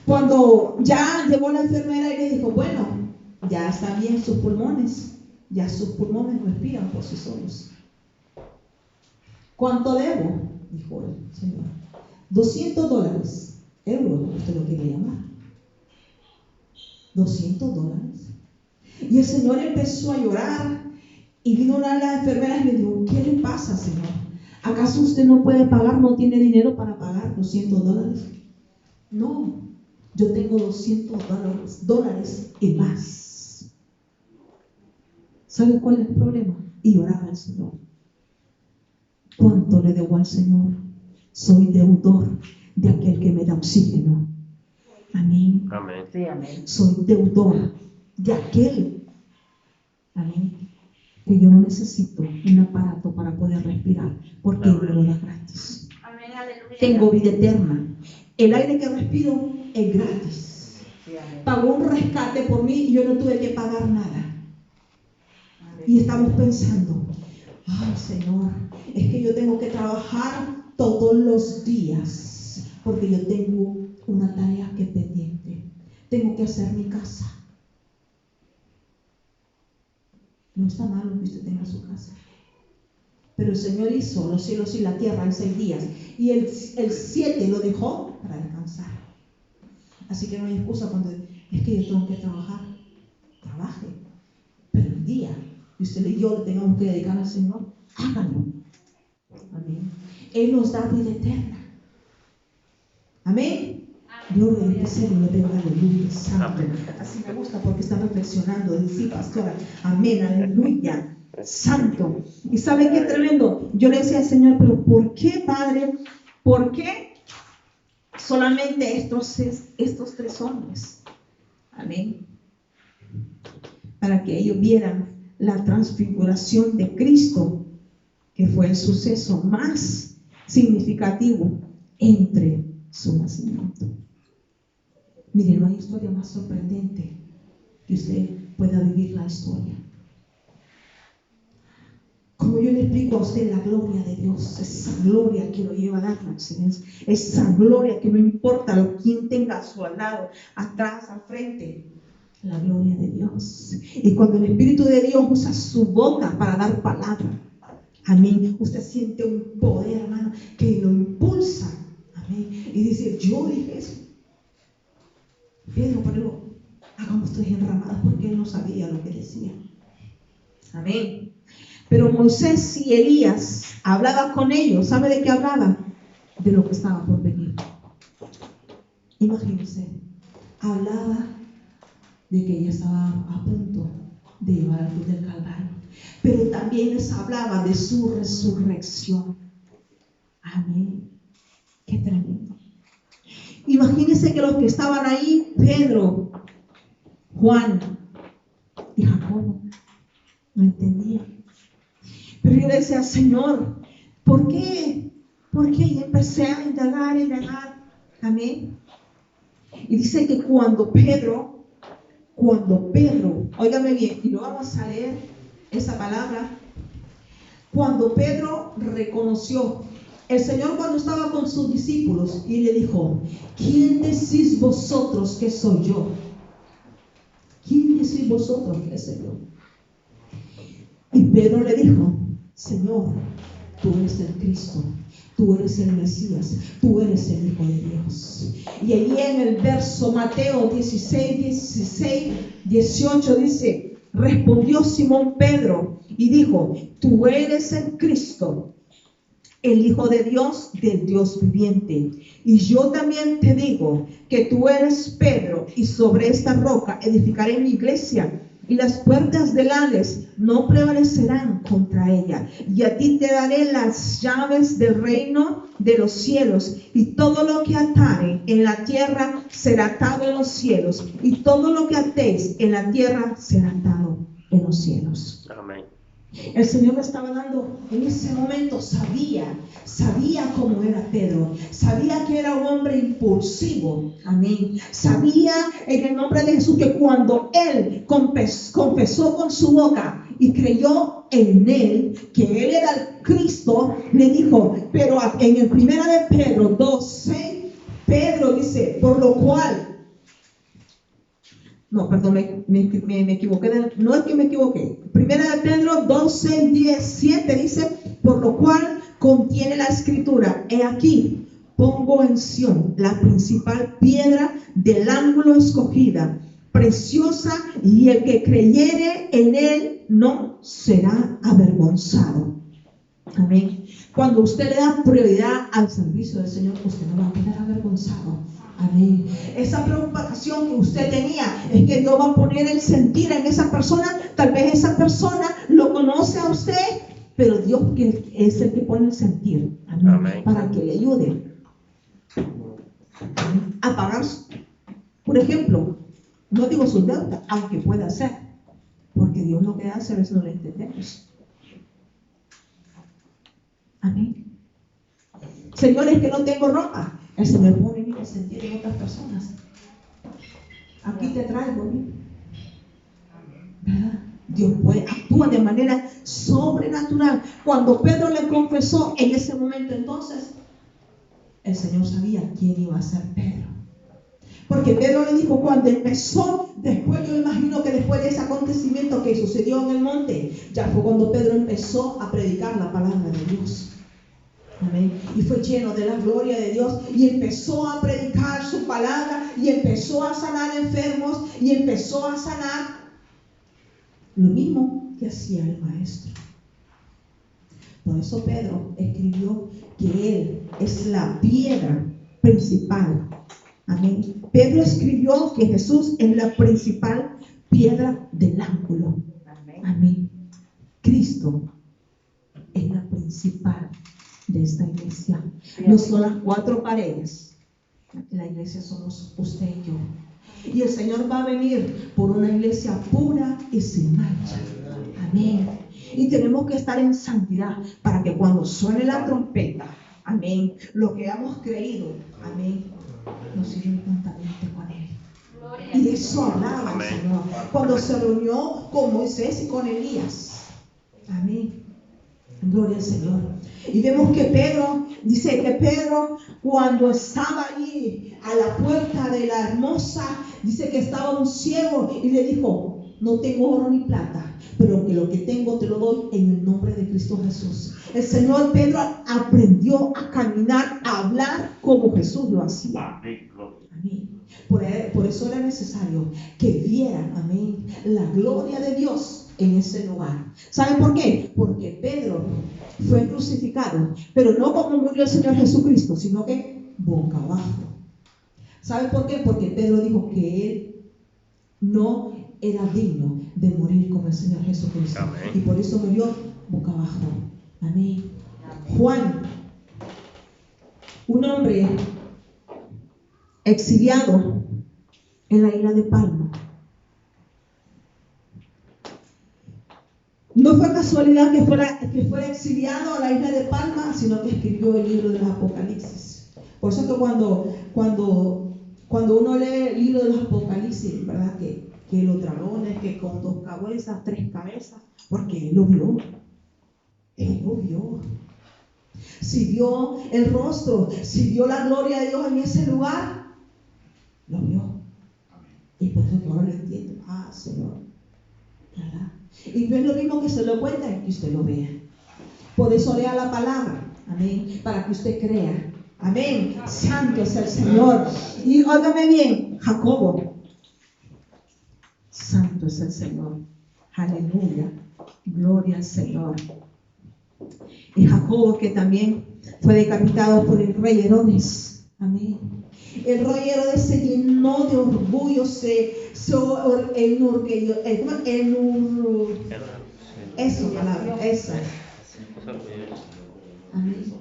cuando ya llegó la enfermera y le dijo, bueno, ya están bien sus pulmones, ya sus pulmones respiran por sí solos. ¿Cuánto debo? Dijo el señor. $200, euros, como usted lo quiere llamar. $200. Y el señor empezó a llorar y vino una de las enfermeras y le dijo, ¿qué le pasa, señor? ¿Acaso usted no puede pagar, no tiene dinero para pagar $200? No, yo tengo $200 y más. ¿Sabe cuál es el problema? Y lloraba el Señor. ¿Cuánto le debo al Señor? Soy deudor de aquel que me da oxígeno. Amén. Amén. Sí, amén. Soy deudor de aquel, amén, que yo no necesito un aparato para poder respirar, porque Él me lo da gratis. Amén, aleluya. Tengo vida eterna. El aire que respiro es gratis. Sí, amén. Pagó un rescate por mí y yo no tuve que pagar nada. Y estamos pensando, ay Señor, es que yo tengo que trabajar todos los días, porque yo tengo una tarea que es pendiente. Tengo que hacer mi casa. No está malo que usted tenga su casa. Pero el Señor hizo los cielos y la tierra en 6 días. Y el 7 lo dejó para descansar. Así que no hay excusa cuando es que yo tengo que trabajar. Trabaje. Pero el día que usted y yo le tengamos que dedicar al Señor, háganlo. Amén. Él nos da vida eterna. Amén. Gloria al Señor, le tengo aleluya, santo. Así me gusta porque está reflexionando. Sí, pastora. Amén, aleluya, santo. Y ¿sabe qué tremendo? Yo le decía al Señor, pero ¿por qué, Padre? ¿Por qué solamente estos 3 hombres? Amén. Para que ellos vieran la transfiguración de Cristo, que fue el suceso más significativo entre su nacimiento. Mire, no hay historia más sorprendente que usted pueda vivir la historia. Como yo le explico a usted la gloria de Dios, esa gloria que lo lleva a dar la excelencia, esa gloria que no importa quién tenga a su lado, atrás, al frente, la gloria de Dios. Y cuando el Espíritu de Dios usa su boca para dar palabra, amén, usted siente un poder, hermano, que lo impulsa, amén, y dice, yo dije eso. Pedro, pero hagamos 3 enramadas porque él no sabía lo que decía. Amén. Pero Moisés y Elías hablaban con ellos. ¿Sabe de qué hablaban? De lo que estaba por venir. Imagínense, hablaba de que ella estaba a punto de llevar al cruz del Calvario, pero también les hablaba de su resurrección. Amén. Qué tremendo. Imagínense que los que estaban ahí, Pedro, Juan y Jacobo, no entendían. Pero yo le decía, Señor, ¿por qué? ¿Por qué? Y empecé a indagar. Amén. Y dice que cuando Pedro, óigame bien, y lo vamos a leer esa palabra, cuando Pedro reconoció, el Señor cuando estaba con sus discípulos y le dijo, ¿quién decís vosotros que soy yo? ¿Quién decís vosotros que soy yo? Y Pedro le dijo, Señor, tú eres el Cristo, tú eres el Mesías, tú eres el Hijo de Dios. Y allí en el verso Mateo 18 dice, respondió Simón Pedro y dijo, tú eres el Cristo, el Hijo de Dios, del Dios viviente. Y yo también te digo que tú eres Pedro, y sobre esta roca edificaré mi iglesia, y las puertas del Hades no prevalecerán contra ella. Y a ti te daré las llaves del reino de los cielos, y todo lo que atare en la tierra será atado en los cielos, y todo lo que atéis en la tierra será atado en los cielos. Amén. El Señor me estaba dando, en ese momento sabía cómo era Pedro, sabía que era un hombre impulsivo, amén. Sabía en el nombre de Jesús que cuando él confesó con su boca y creyó en él, que él era el Cristo, le dijo, pero en el primera de Pedro 2:6, Pedro dice, por lo cual, no, perdón, me equivoqué. No es que me equivoqué. Primera de Pedro 12:17 dice, por lo cual contiene la escritura, he aquí, pongo en Sión la principal piedra del ángulo escogida, preciosa, y el que creyere en él no será avergonzado. Amén. Cuando usted le da prioridad al servicio del Señor, usted no va a quedar avergonzado. Amén. Esa preocupación que usted tenía es que Dios va a poner el sentir en esa persona. Tal vez esa persona lo conoce a usted, pero Dios es el que pone el sentir. Amén. Amén. Para que le ayude a pagar, por ejemplo, no digo sus deudas, aunque pueda ser, porque Dios lo que hace a veces no lo entendemos. Amén. Señores, que no tengo ropa. El Señor puede venir a sentir en otras personas. Aquí te traigo, ¿verdad? Dios puede actuar de manera sobrenatural. Cuando Pedro le confesó en ese momento, entonces el Señor sabía quién iba a ser Pedro. Porque Pedro le dijo cuando empezó, después yo imagino que después de ese acontecimiento que sucedió en el monte, ya fue cuando Pedro empezó a predicar la palabra de Dios. Amén. Y fue lleno de la gloria de Dios y empezó a predicar su palabra y empezó a sanar enfermos y empezó a sanar lo mismo que hacía el maestro. Por eso Pedro escribió que él es la piedra principal. Amén. Pedro escribió que Jesús es la principal piedra del ángulo. Amén. Cristo es la principal de esta iglesia. No son las cuatro paredes. La iglesia somos usted y yo. Y el Señor va a venir por una iglesia pura y sin mancha. Amén. Y tenemos que estar en santidad para que cuando suene la trompeta, amén, lo que hemos creído, amén, nos iremos juntamente con Él. Y de eso hablaba el Señor cuando se reunió con Moisés y con Elías. Amén. Gloria al Señor. Y vemos que Pedro, dice que Pedro cuando estaba allí a la puerta de la hermosa, dice que estaba un ciego y le dijo, no tengo oro ni plata, pero que lo que tengo te lo doy en el nombre de Cristo Jesús. El Señor Pedro aprendió a caminar, a hablar como Jesús lo hacía. Amén. Por eso era necesario que vieran, amén, la gloria de Dios en ese lugar. ¿Saben por qué? Porque Pedro fue crucificado, pero no como murió el Señor Jesucristo, sino que boca abajo. ¿Saben por qué? Porque Pedro dijo que él no era digno de morir como el Señor Jesucristo. Amén. Y por eso murió boca abajo. Amén. Juan, un hombre exiliado en la isla de Palma. No fue casualidad que fuera exiliado a la isla de Palma, sino que escribió el libro de los Apocalipsis. Por eso que cuando uno lee el libro de los Apocalipsis, ¿verdad? Que los dragones, que con 2 cabezas, 3 cabezas, porque él lo vio. Él lo vio. Si vio el rostro, si vio la gloria de Dios en ese lugar, lo vio. Y por eso que ahora lo entiendo. Ah, Señor, ¿verdad? Y no es lo mismo que se lo cuenten que usted lo vea. Por eso lea la palabra, amén, para que usted crea. Amén. Santo es el Señor. Y óigame bien, Jacobo. Santo es el Señor. Aleluya. Gloria al Señor. Y Jacobo, que también fue decapitado por el rey Herodes. Amén. El rey Herodes se llenó de orgullo, esa. Amén.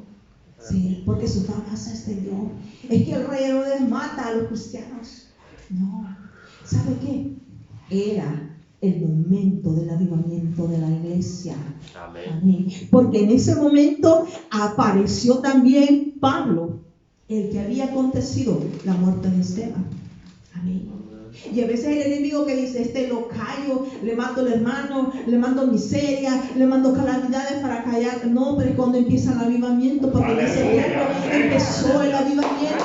Sí, porque su fama se extendió. Es que el rey Herodes mata a los cristianos. No. ¿Sabe qué? Era el momento del avivamiento de la iglesia. Amén. Amén. Porque en ese momento apareció también Pablo, el que había acontecido la muerte de Esteban. Amén. Y a veces el enemigo que dice, este lo callo, le mando al hermano, le mando miseria, le mando calamidades para callar. No, pero cuando empieza el avivamiento, porque en ese tiempo empezó el avivamiento.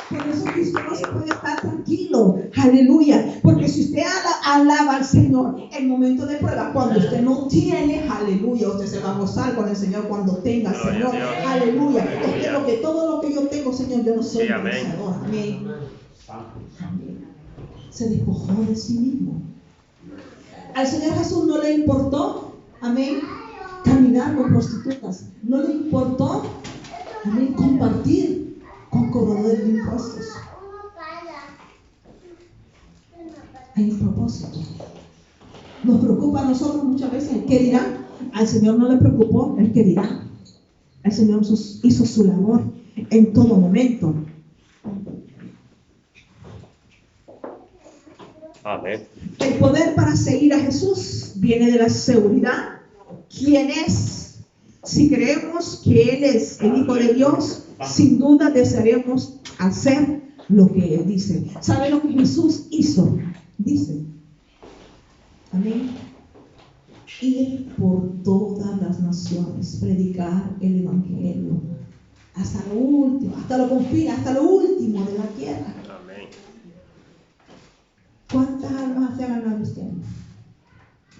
Por eso Cristo no se puede estar tranquilo. Aleluya. Porque si usted alaba al Señor en momento de prueba, cuando usted no tiene, aleluya, usted se va a gozar con el Señor cuando tenga, Señor. Aleluya. Es que todo lo que yo tengo, Señor, yo no soy merecedor. Amén. Amén. Se despojó de sí mismo. Al Señor Jesús no le importó, amén, caminar con prostitutas. No le importó, amén, compartir con cobradores de impuestos. Hay un propósito. Nos preocupa a nosotros muchas veces el qué dirán. Al Señor no le preocupó el qué dirán. El Señor hizo su labor en todo momento. Amén. El poder para seguir a Jesús viene de la seguridad. ¿Quién es? Si creemos que Él es el Hijo de Dios, sin duda desearemos hacer lo que Él dice. ¿Sabe lo que Jesús hizo? Dice, amén, ir por todas las naciones, predicar el Evangelio, hasta lo último, hasta lo confina, hasta lo último de la tierra. Amén. ¿Cuántas almas se han ganado este año?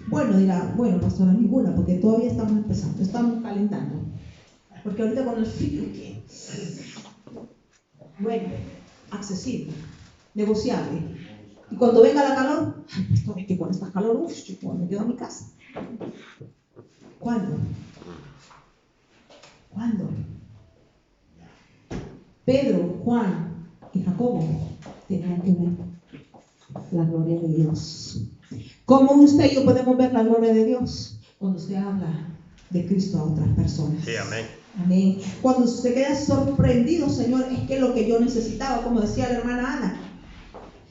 Bueno, dirá, pastora, ninguna, porque todavía estamos empezando, estamos calentando. Porque ahorita con el frío, ¿qué? Bueno, accesible, negociable. Y cuando venga la calor, ay, pastor, es que con esta calor, yo me quedo en mi casa. ¿Cuándo? ¿Cuándo? Pedro, Juan y Jacobo tenían que ver la gloria de Dios. ¿Cómo usted y yo podemos ver la gloria de Dios? Cuando usted habla de Cristo a otras personas. Sí, amén. Amén. Cuando usted queda sorprendido, Señor, es que lo que yo necesitaba, como decía la hermana Ana,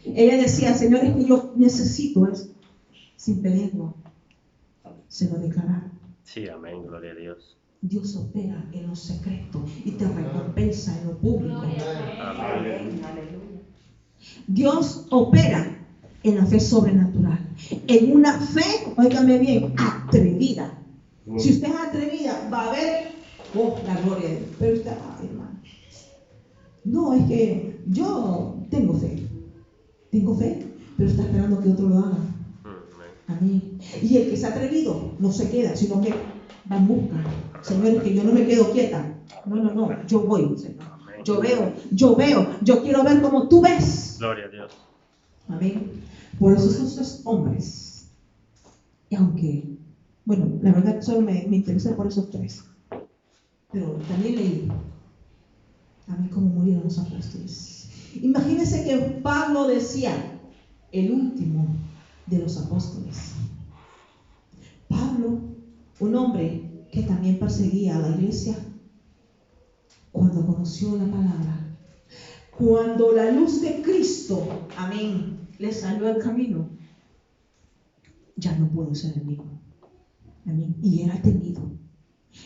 ella decía, Señor, es que yo necesito eso. Sin pedirlo, se lo declarar. Sí, amén. Gloria a Dios. Dios opera en lo secreto y te recompensa en lo público. Amén. Dios opera en la fe sobrenatural, en una fe, óigame bien, atrevida. Si usted es atrevida, va a ver la gloria de Dios. Pero usted, hermano, no, es que yo tengo fe, pero está esperando que otro lo haga. Amén. Y el que se ha atrevido no se queda, sino que va en busca. Señor, que yo no me quedo quieta. No, yo voy, Señor. Yo veo, yo quiero ver como tú ves. Gloria a Dios. Amén. Por eso esos 3 hombres, y aunque, bueno, la verdad que solo me interesa por esos 3, pero también leí, amén, cómo murieron los apóstoles. Imagínense que Pablo decía, el último de los apóstoles. Pablo, un hombre que también perseguía a la iglesia, cuando conoció la palabra, cuando la luz de Cristo, amén, le salió al camino, ya no pudo ser el mismo. Amén. Y era temido.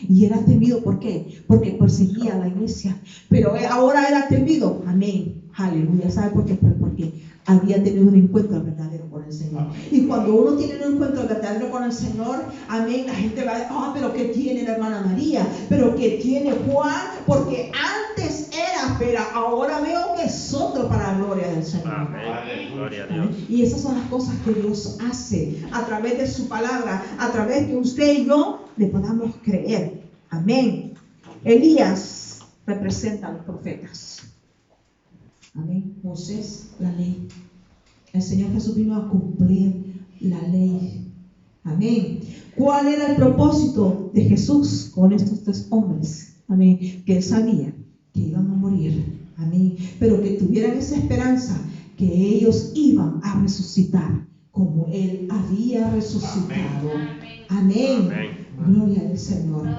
Y era temido, ¿por qué? Porque perseguía a la iglesia. Pero ahora era temido. Amén. Aleluya. ¿Sabe por qué? Porque había tenido un encuentro verdadero con el Señor. Y cuando uno tiene un encuentro verdadero con el Señor, amén, la gente va a decir, pero ¿qué tiene la hermana María? ¿Pero qué tiene Juan? Porque antes era, pero ahora veo que es otro para la gloria del Señor. Amén. Gloria a Dios. Y esas son las cosas que Dios hace a través de su palabra, a través que usted y yo le podamos creer. Amén. Elías representa a los profetas. Amén. Moisés, la ley. El Señor Jesús vino a cumplir la ley. Amén. ¿Cuál era el propósito de Jesús con estos 3 hombres? Amén. Que él sabía que iban a morir. Amén. Pero que tuvieran esa esperanza que ellos iban a resucitar como él había resucitado. Amén. Amén. Gloria al Señor.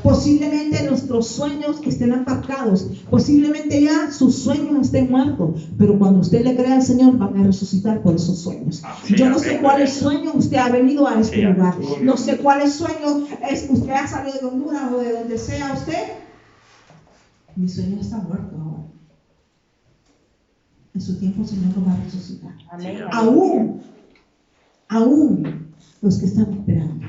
Posiblemente nuestros sueños estén aparcados, posiblemente ya sus sueños estén muertos, pero cuando usted le crea al Señor van a resucitar por esos sueños. Yo no sé cuáles sueños usted ha venido a este lugar, no sé cuáles sueños usted ha salido de Honduras o de donde sea usted. Mi sueño está muerto ahora. En su tiempo el Señor lo va a resucitar. Amén. Aún los que están esperando.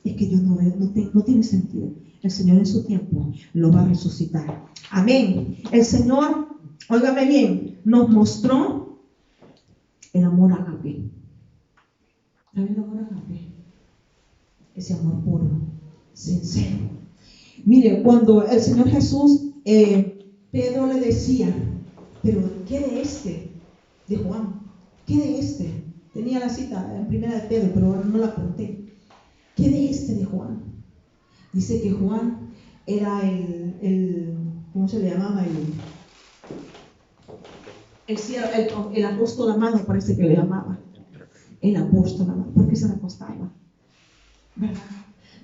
Es que yo no veo, no tiene sentido. El Señor en su tiempo lo va a resucitar. Amén. El Señor, óigame bien, nos mostró el amor ágape. ¿Saben el amor ágape? Ese amor puro, sincero. Mire, cuando el Señor Jesús, Pedro le decía, pero ¿qué de este? De Juan. ¿Qué de este? Tenía la cita en primera de Pedro, pero ahora no la apunté. ¿Qué de este de Juan? Dice que Juan era ¿cómo se le llamaba? El apóstol amado, parece que le llamaba. El apóstol amado. ¿Por qué se recostaba? ¿Verdad?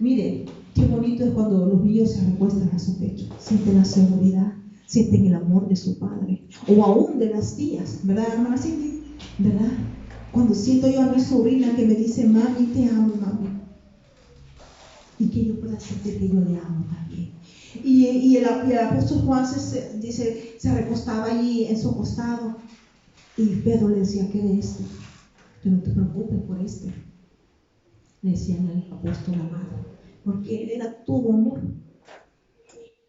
Mire, qué bonito es cuando los niños se recuestan a su pecho. Sienten la seguridad, sienten el amor de su padre. O aún de las tías, ¿verdad, hermana Cindy? ¿Verdad? Cuando siento yo a mi sobrina que me dice, mami, te amo, mami. Y que yo pueda sentir que yo le amo también. Y el apóstol Juan se recostaba allí en su costado. Y Pedro le decía, ¿qué de este? Tú no te preocupes por este. Le decían al apóstol amado. Porque él era todo amor.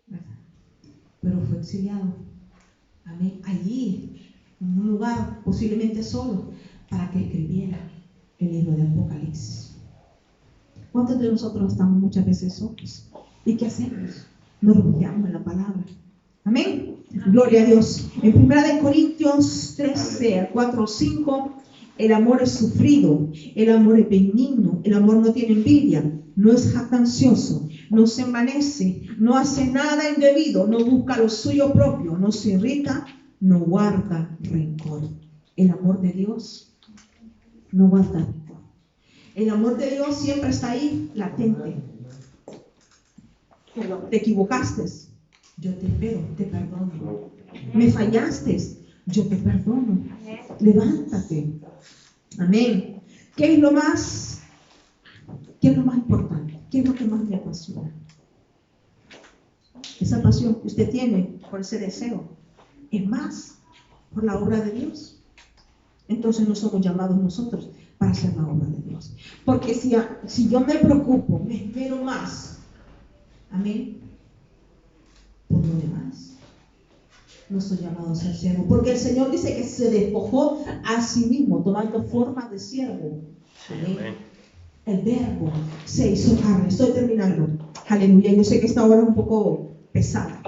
¿Verdad? Pero fue exiliado. Amén. Allí, en un lugar posiblemente solo, para que escribiera el libro de Apocalipsis. ¿Cuántos de nosotros estamos muchas veces solos? ¿Y qué hacemos? Nos refugiamos en la palabra. Amén. Gloria a Dios. En 1 Corintios 13, 4, 5, el amor es sufrido, el amor es benigno, el amor no tiene envidia, no es jactancioso, no se envanece, no hace nada indebido, no busca lo suyo propio, no se irrita, no guarda rencor. El amor de Dios no guarda rencor. El amor de Dios siempre está ahí, latente. Te equivocaste, yo te espero, te perdono. Me fallaste, yo te perdono. Levántate. Amén. ¿Qué es lo más importante? ¿Qué es lo que más le apasiona? Esa pasión que usted tiene por ese deseo es más por la obra de Dios. Entonces no somos llamados nosotros para hacer la obra de Dios. Porque si yo me preocupo, me espero más, amén, por lo demás, no soy llamado a ser siervo. Porque el Señor dice que se despojó a sí mismo, tomando forma de siervo. Amén. El verbo se hizo carne. Estoy terminando. Aleluya. Yo sé que esta hora es un poco pesada.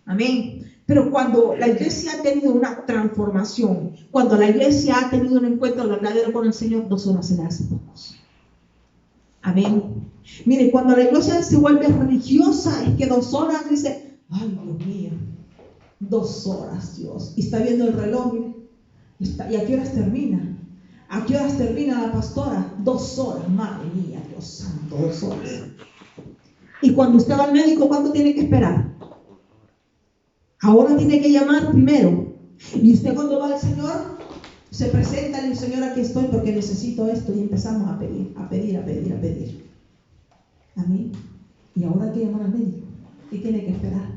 Amén. Pero cuando la iglesia ha tenido una transformación, cuando la iglesia ha tenido un encuentro verdadero con el Señor, 2 horas se le hace pocos. Amén. Mire, cuando la iglesia se vuelve religiosa, es que 2 horas dice, ay Dios mío, 2 horas, Dios. Y está viendo el reloj, mire, ¿y a qué horas termina? ¿A qué horas termina la pastora? 2 horas, madre mía, Dios santo, 2 horas. Y cuando usted va al médico, ¿cuánto tiene que esperar? Ahora tiene que llamar primero. Y usted cuando va al Señor, se presenta y dice, Señor, aquí estoy porque necesito esto. Y empezamos a pedir, a pedir, a pedir, a pedir. Amén. Y ahora hay que llamar al médico. Y tiene que esperar.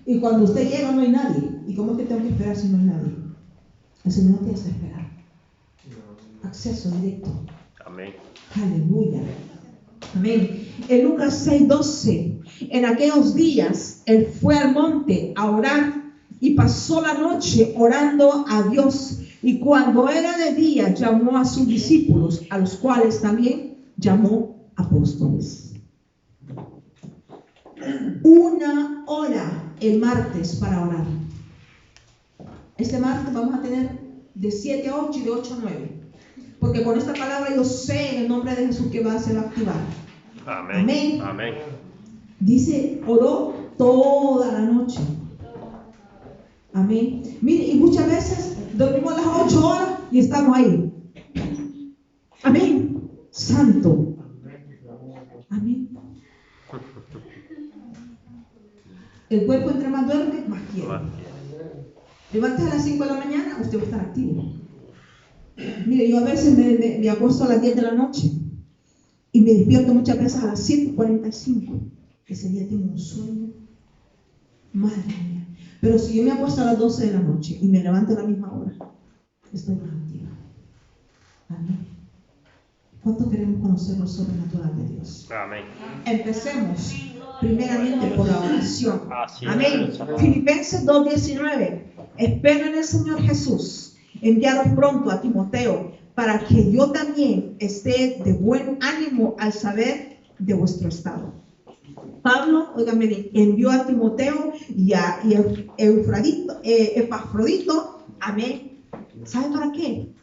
Y cuando usted llega no hay nadie. ¿Y cómo es que tengo que esperar si no hay nadie? El Señor te hace esperar. Acceso directo. Amén. Aleluya. Amén. En Lucas 6:12, en aquellos días él fue al monte a orar y pasó la noche orando a Dios. Y cuando era de día llamó a sus discípulos, a los cuales también llamó apóstoles. 1 hora el martes para orar. Este martes vamos a tener de 7 a 8 y de 8 a 9. Porque con esta palabra yo sé en el nombre de Jesús que se va a activar. Amén. Amén. Amén. Dice, oró toda la noche. Amén. Mire, y muchas veces dormimos las 8 horas y estamos ahí. Amén. Santo. Amén. El cuerpo entre más duerme, más quiere. Levántese a las 5 de la mañana, usted va a estar activo. Mire, yo a veces me acuesto a las 10 de la noche y me despierto muchas veces a las 7:45. Ese día tengo un sueño. Madre mía. Pero si yo me acuesto a las 12 de la noche y me levanto a la misma hora, estoy más activa. Amén. ¿Cuánto queremos conocer lo sobrenatural de Dios? Amén. Empecemos primeramente por la oración. Así es. Amén. Filipenses 2:19. Espero en el Señor Jesús enviaros pronto a Timoteo para que yo también esté de buen ánimo al saber de vuestro estado. Pablo, oiganme bien, envió a Timoteo y a Epafrodito. Amén. ¿Sabe para qué?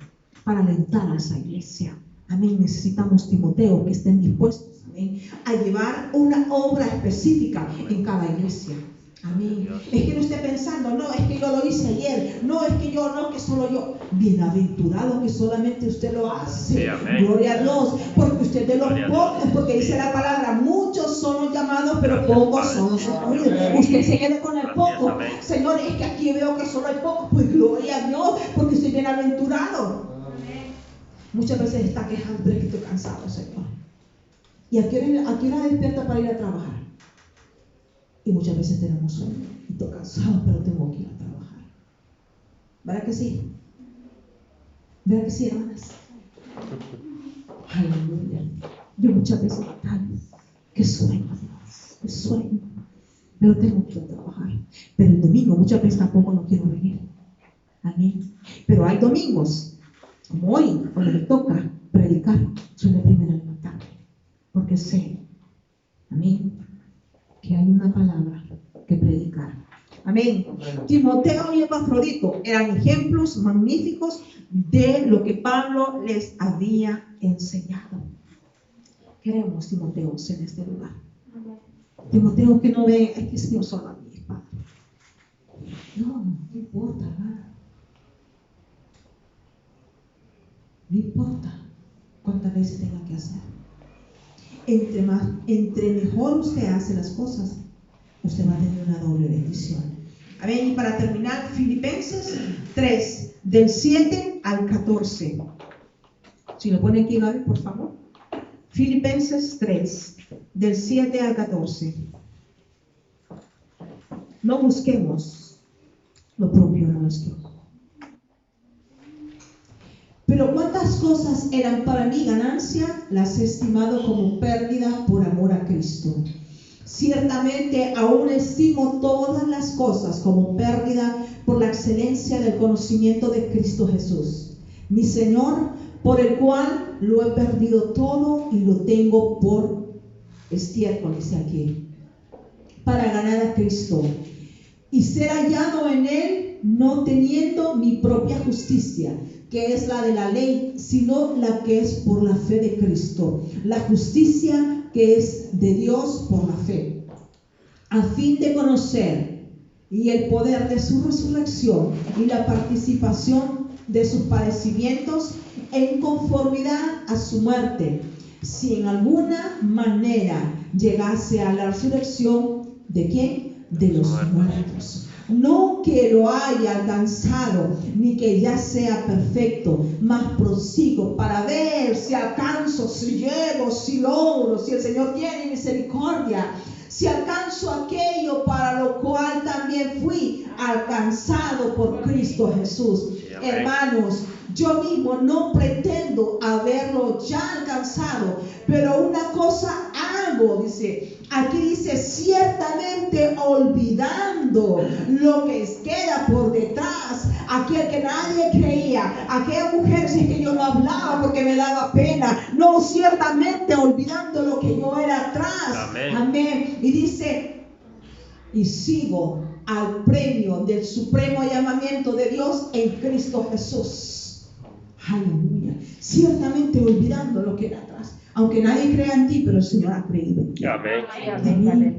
Para alentar a esa iglesia. Amén. Necesitamos Timoteo que estén dispuestos, amén, a llevar una obra específica en cada iglesia. Amén. Es que no esté pensando, no, es que yo lo hice ayer, no, es que yo, no, que solo yo. Bienaventurado que solamente usted lo hace. Sí, amén. Gloria a Dios, porque usted de los Gloria a pocos, Dios. porque dice la palabra, muchos son los llamados, pero pocos son los escogidos. Usted se queda con el poco. Amén. Señor, es que aquí veo que solo hay pocos, pues gloria a Dios, porque soy bienaventurado. Muchas veces está quejando, pero es que estoy cansado, Señor. ¿Y a qué hora despierta para ir a trabajar? Y muchas veces tenemos sueño y estoy cansado, pero tengo que ir a trabajar. ¿Verdad que sí? ¿Verdad que sí, hermanas? Aleluya. Yo muchas veces, qué sueño, Dios, qué sueño. Pero tengo que ir a trabajar. Pero el domingo muchas veces tampoco no quiero venir. Amén. Pero hay domingos, como hoy, cuando me toca predicar, soy la primera en levantarme. Porque sé, amén, que hay una palabra que predicar. Amén. Timoteo y Epafrodito eran ejemplos magníficos de lo que Pablo les había enseñado. Queremos Timoteos en este lugar. Timoteo que no ve, es que es Dios solo a mí, Padre. No importa, hermano. No importa cuántas veces tenga que hacer. Entre mejor usted hace las cosas, usted va a tener una doble bendición. Amén. Y para terminar, Filipenses 3, del 7 al 14. Si lo pone aquí, Gaby, por favor. Filipenses 3, del 7 al 14. No busquemos lo propio nuestro. Pero cuántas cosas eran para mí ganancia, las he estimado como pérdida por amor a Cristo. Ciertamente aún estimo todas las cosas como pérdida por la excelencia del conocimiento de Cristo Jesús, mi Señor, por el cual lo he perdido todo y lo tengo por estiércol, dice aquí, para ganar a Cristo y ser hallado en él, no teniendo mi propia justicia, que es la de la ley, sino la que es por la fe de Cristo, la justicia que es de Dios por la fe, a fin de conocer y el poder de su resurrección y la participación de sus padecimientos en conformidad a su muerte, si en alguna manera llegase a la resurrección ¿de quién? De los muertos. No que lo haya alcanzado, ni que ya sea perfecto, mas prosigo para ver si alcanzo, si llego, si logro, si el Señor tiene misericordia, si alcanzo aquello para lo cual también fui alcanzado por Cristo Jesús. Sí, hermanos, yo mismo no pretendo haberlo ya alcanzado, pero una cosa hago, dice, aquí dice, ciertamente olvidando lo que queda por detrás, aquel que nadie creía, aquella mujer si es que yo no hablaba porque me daba pena, no, ciertamente olvidando lo que yo era atrás. Amén. Amén. Y dice, y sigo al premio del supremo llamamiento de Dios en Cristo Jesús. Aleluya. Ciertamente olvidando lo que era atrás. Aunque nadie crea en ti, pero el Señor ha creído en ti. Amén. Amén.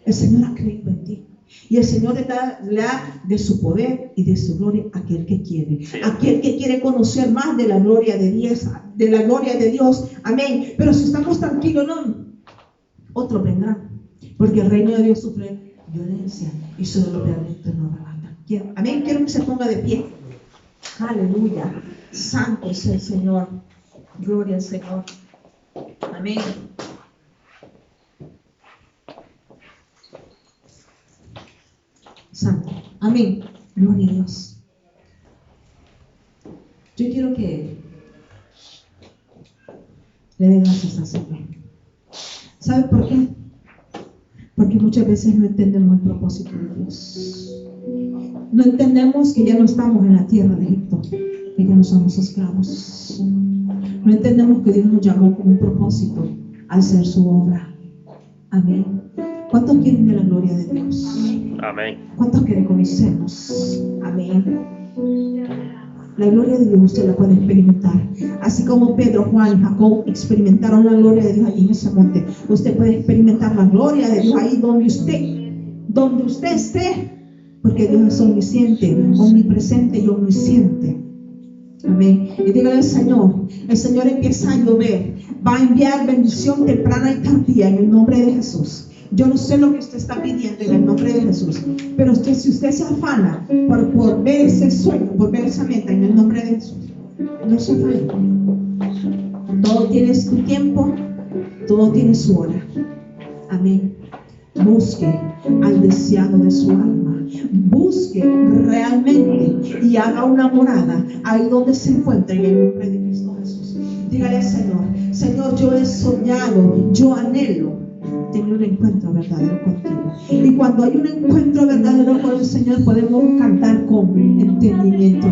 El Señor ha creído en ti. Y el Señor le da de su poder y de su gloria a aquel que quiere. Sí. Aquel que quiere conocer más de la gloria de Dios. De la gloria de Dios. Amén. Pero si estamos tranquilos, no. Otro vendrá. Porque el reino de Dios sufre violencia y solo los violentos no arrebatan. Amén. Quiero que se ponga de pie. Aleluya. Santo es el Señor. Gloria al Señor. Amén. Santo. Amén. Gloria a Dios. Yo quiero que le den gracias al Señor. ¿Sabe por qué? Porque muchas veces no entendemos el propósito de Dios. No entendemos que ya no estamos en la tierra de Egipto, que ya no somos esclavos. No entendemos que Dios nos llamó con un propósito al hacer su obra. Amén. ¿Cuántos quieren de la gloria de Dios? Amén. ¿Cuántos quieren conocernos? Amén. La gloria de Dios usted la puede experimentar. Así como Pedro, Juan y Jacob experimentaron la gloria de Dios allí en ese monte. Usted puede experimentar la gloria de Dios ahí donde usted esté. Porque Dios es omnisciente, omnipresente y omnisciente. Amén. Y dígale al Señor, el Señor empieza a llover. Va a enviar bendición temprana y tardía en el nombre de Jesús. Yo no sé lo que usted está pidiendo en el nombre de Jesús, pero si usted se afana por ver ese sueño, por ver esa meta en el nombre de Jesús, no se afane. Todo tiene su tiempo, todo tiene su hora. Amén. Busque al deseado de su alma. Busque realmente y haga una morada ahí donde se encuentra en el nombre de Cristo Jesús. Dígale al Señor, Señor, yo he soñado, yo anhelo tener un encuentro verdadero contigo. Y cuando hay un encuentro verdadero con el Señor, podemos cantar con entendimiento.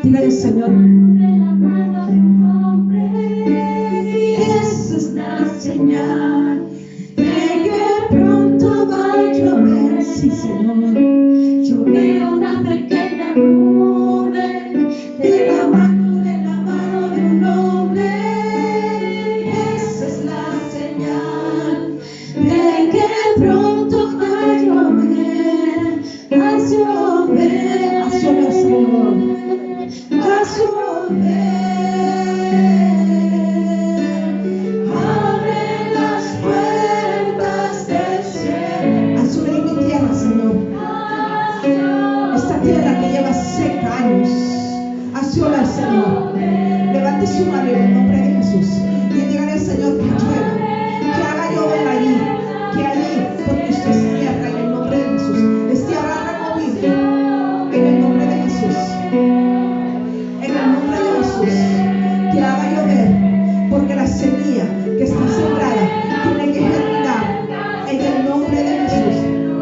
Dígale al Señor, esa es la señal de que pronto va a llover. Sí, Señor. Yo veo una pequeña nube de la mano de un hombre. Esa es la señal de que pronto va a llover. A llover, a llover, Señor. A llover. Al Señor, levante su mano en el nombre de Jesús y dígale al Señor que llueva, que haga llover allí, que allí, porque usted es tierra en el nombre de Jesús, es tierra removida en el nombre de Jesús, en el nombre de Jesús, que haga llover, porque la semilla que está sembrada tiene que germinar en el nombre de Jesús.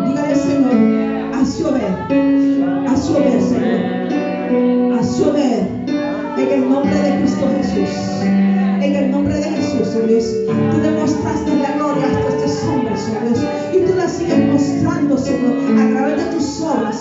Dígale al Señor, haz llover, Señor, haz llover. En el nombre de Cristo Jesús. En el nombre de Jesús, oh Dios. Tú demostraste la gloria a estos hombres, oh Dios. Y tú la sigues mostrando,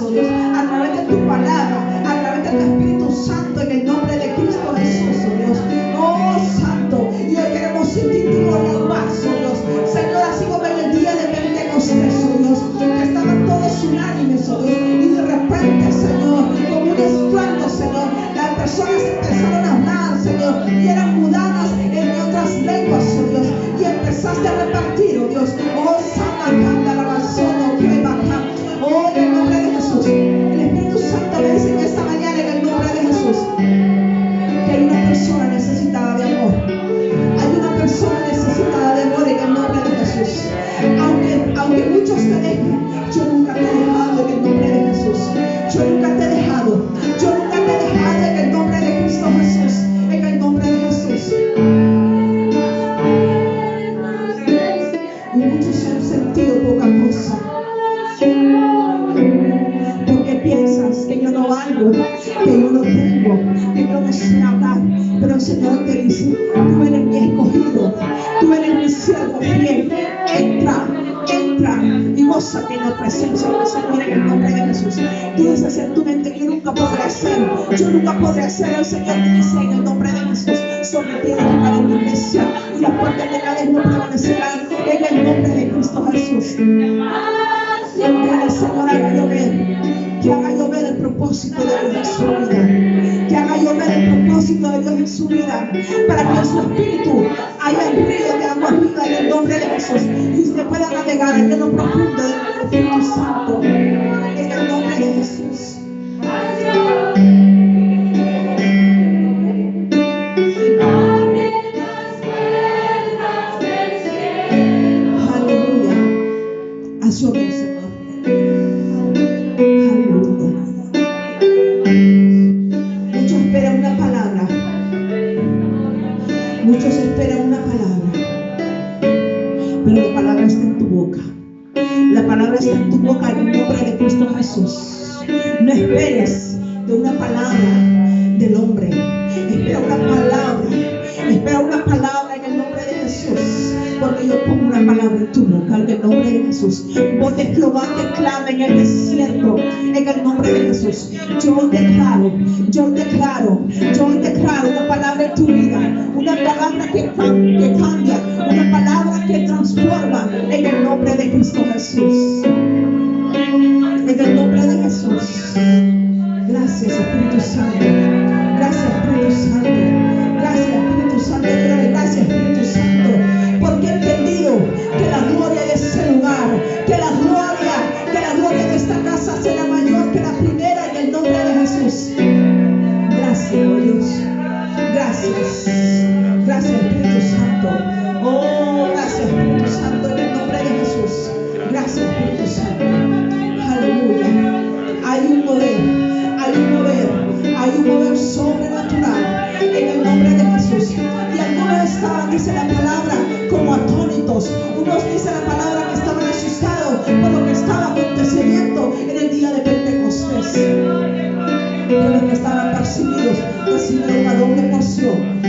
oh Dios, a través de tu palabra, a través de tu Espíritu Santo, en el nombre de Cristo Jesús, oh Dios. Oh Santo, y hoy queremos sentir tu gloria más, oh Dios. Señor, así como en el día de Pentecostés, oh Dios, que estaban todos unánimes, oh Dios, y de repente, Señor, como un estruendo, Señor, las personas empezaron a hablar, Señor, y eran mudadas en otras lenguas, oh Dios, y empezaste a repartir, oh Dios. Oh Santa, la razón, que baja. Oh, en el nombre de Jesús, el Espíritu Santo me dice en esta mañana, en el nombre de Jesús, que hay una persona necesitada de amor. Hay una persona necesitada de amor en el nombre de Jesús. Aunque muchos te dejen, yo nunca te he dejado en el nombre de Jesús. Yo nunca te he dejado. Yo nunca te he dejado en el nombre de Cristo Jesús. En el nombre de Jesús. Y muchos han sentido poca cosa. Porque piensas que yo no valgo, que yo no tengo, que yo no sé hablar. Pero el Señor te dice, tú eres mi escogido, tú eres mi siervo fiel. Entra y gózate en la presencia del Señor en el nombre de Jesús. Tú dices en tu mente, yo nunca podré hacer. El Señor te dice en el nombre de Jesús, sobre ti edificaré mi iglesia y las puertas de Hades no prevalecerán en el nombre de Cristo Jesús. Que el Señor haga llover, que haga llover el propósito de Dios en su vida, que haga llover el propósito de Dios en su vida, para que en su espíritu haya el río de agua viva en el nombre de Jesús y usted pueda navegar en lo profundo del Espíritu Santo en el nombre de Jesús. Aleluya. A su vez, Señor. Aleluya. Muchos esperan una palabra. Muchos esperan una palabra. Pero la palabra está en tu boca. La palabra está en tu boca en el nombre de Cristo Jesús. No esperes de una palabra del hombre. Espera una palabra en el nombre de Jesús. Porque yo pongo una palabra en tu boca en el nombre de Jesús. Voz de Jehová que clama en el desierto en el nombre de Jesús. Yo declaro una palabra en tu vida, una palabra que cambia, una palabra que transforma en el nombre de Cristo Jesús. En el nombre de Jesús. Gracias, Espíritu Santo. Gracias, Espíritu Santo. Gracias, Espíritu Santo. Gracias, Espíritu Santo. Porque he entendido que la gloria de ese lugar, que la gloria de esta casa será mayor que la primera en el nombre de Jesús. Gracias, oh Dios. Gracias. Gracias, Espíritu Santo. Oh, gracias, Espíritu Santo, en el nombre de Jesús. Gracias, Espíritu Santo. Aleluya. Hay un mover sobrenatural en el nombre de Jesús. Y algunos estaban, dice la palabra, como atónitos. Unos dice la palabra que estaban asustados por lo que estaba aconteciendo en el día de Pentecostés. Pero los que estaban percibidos recibieron una doble porción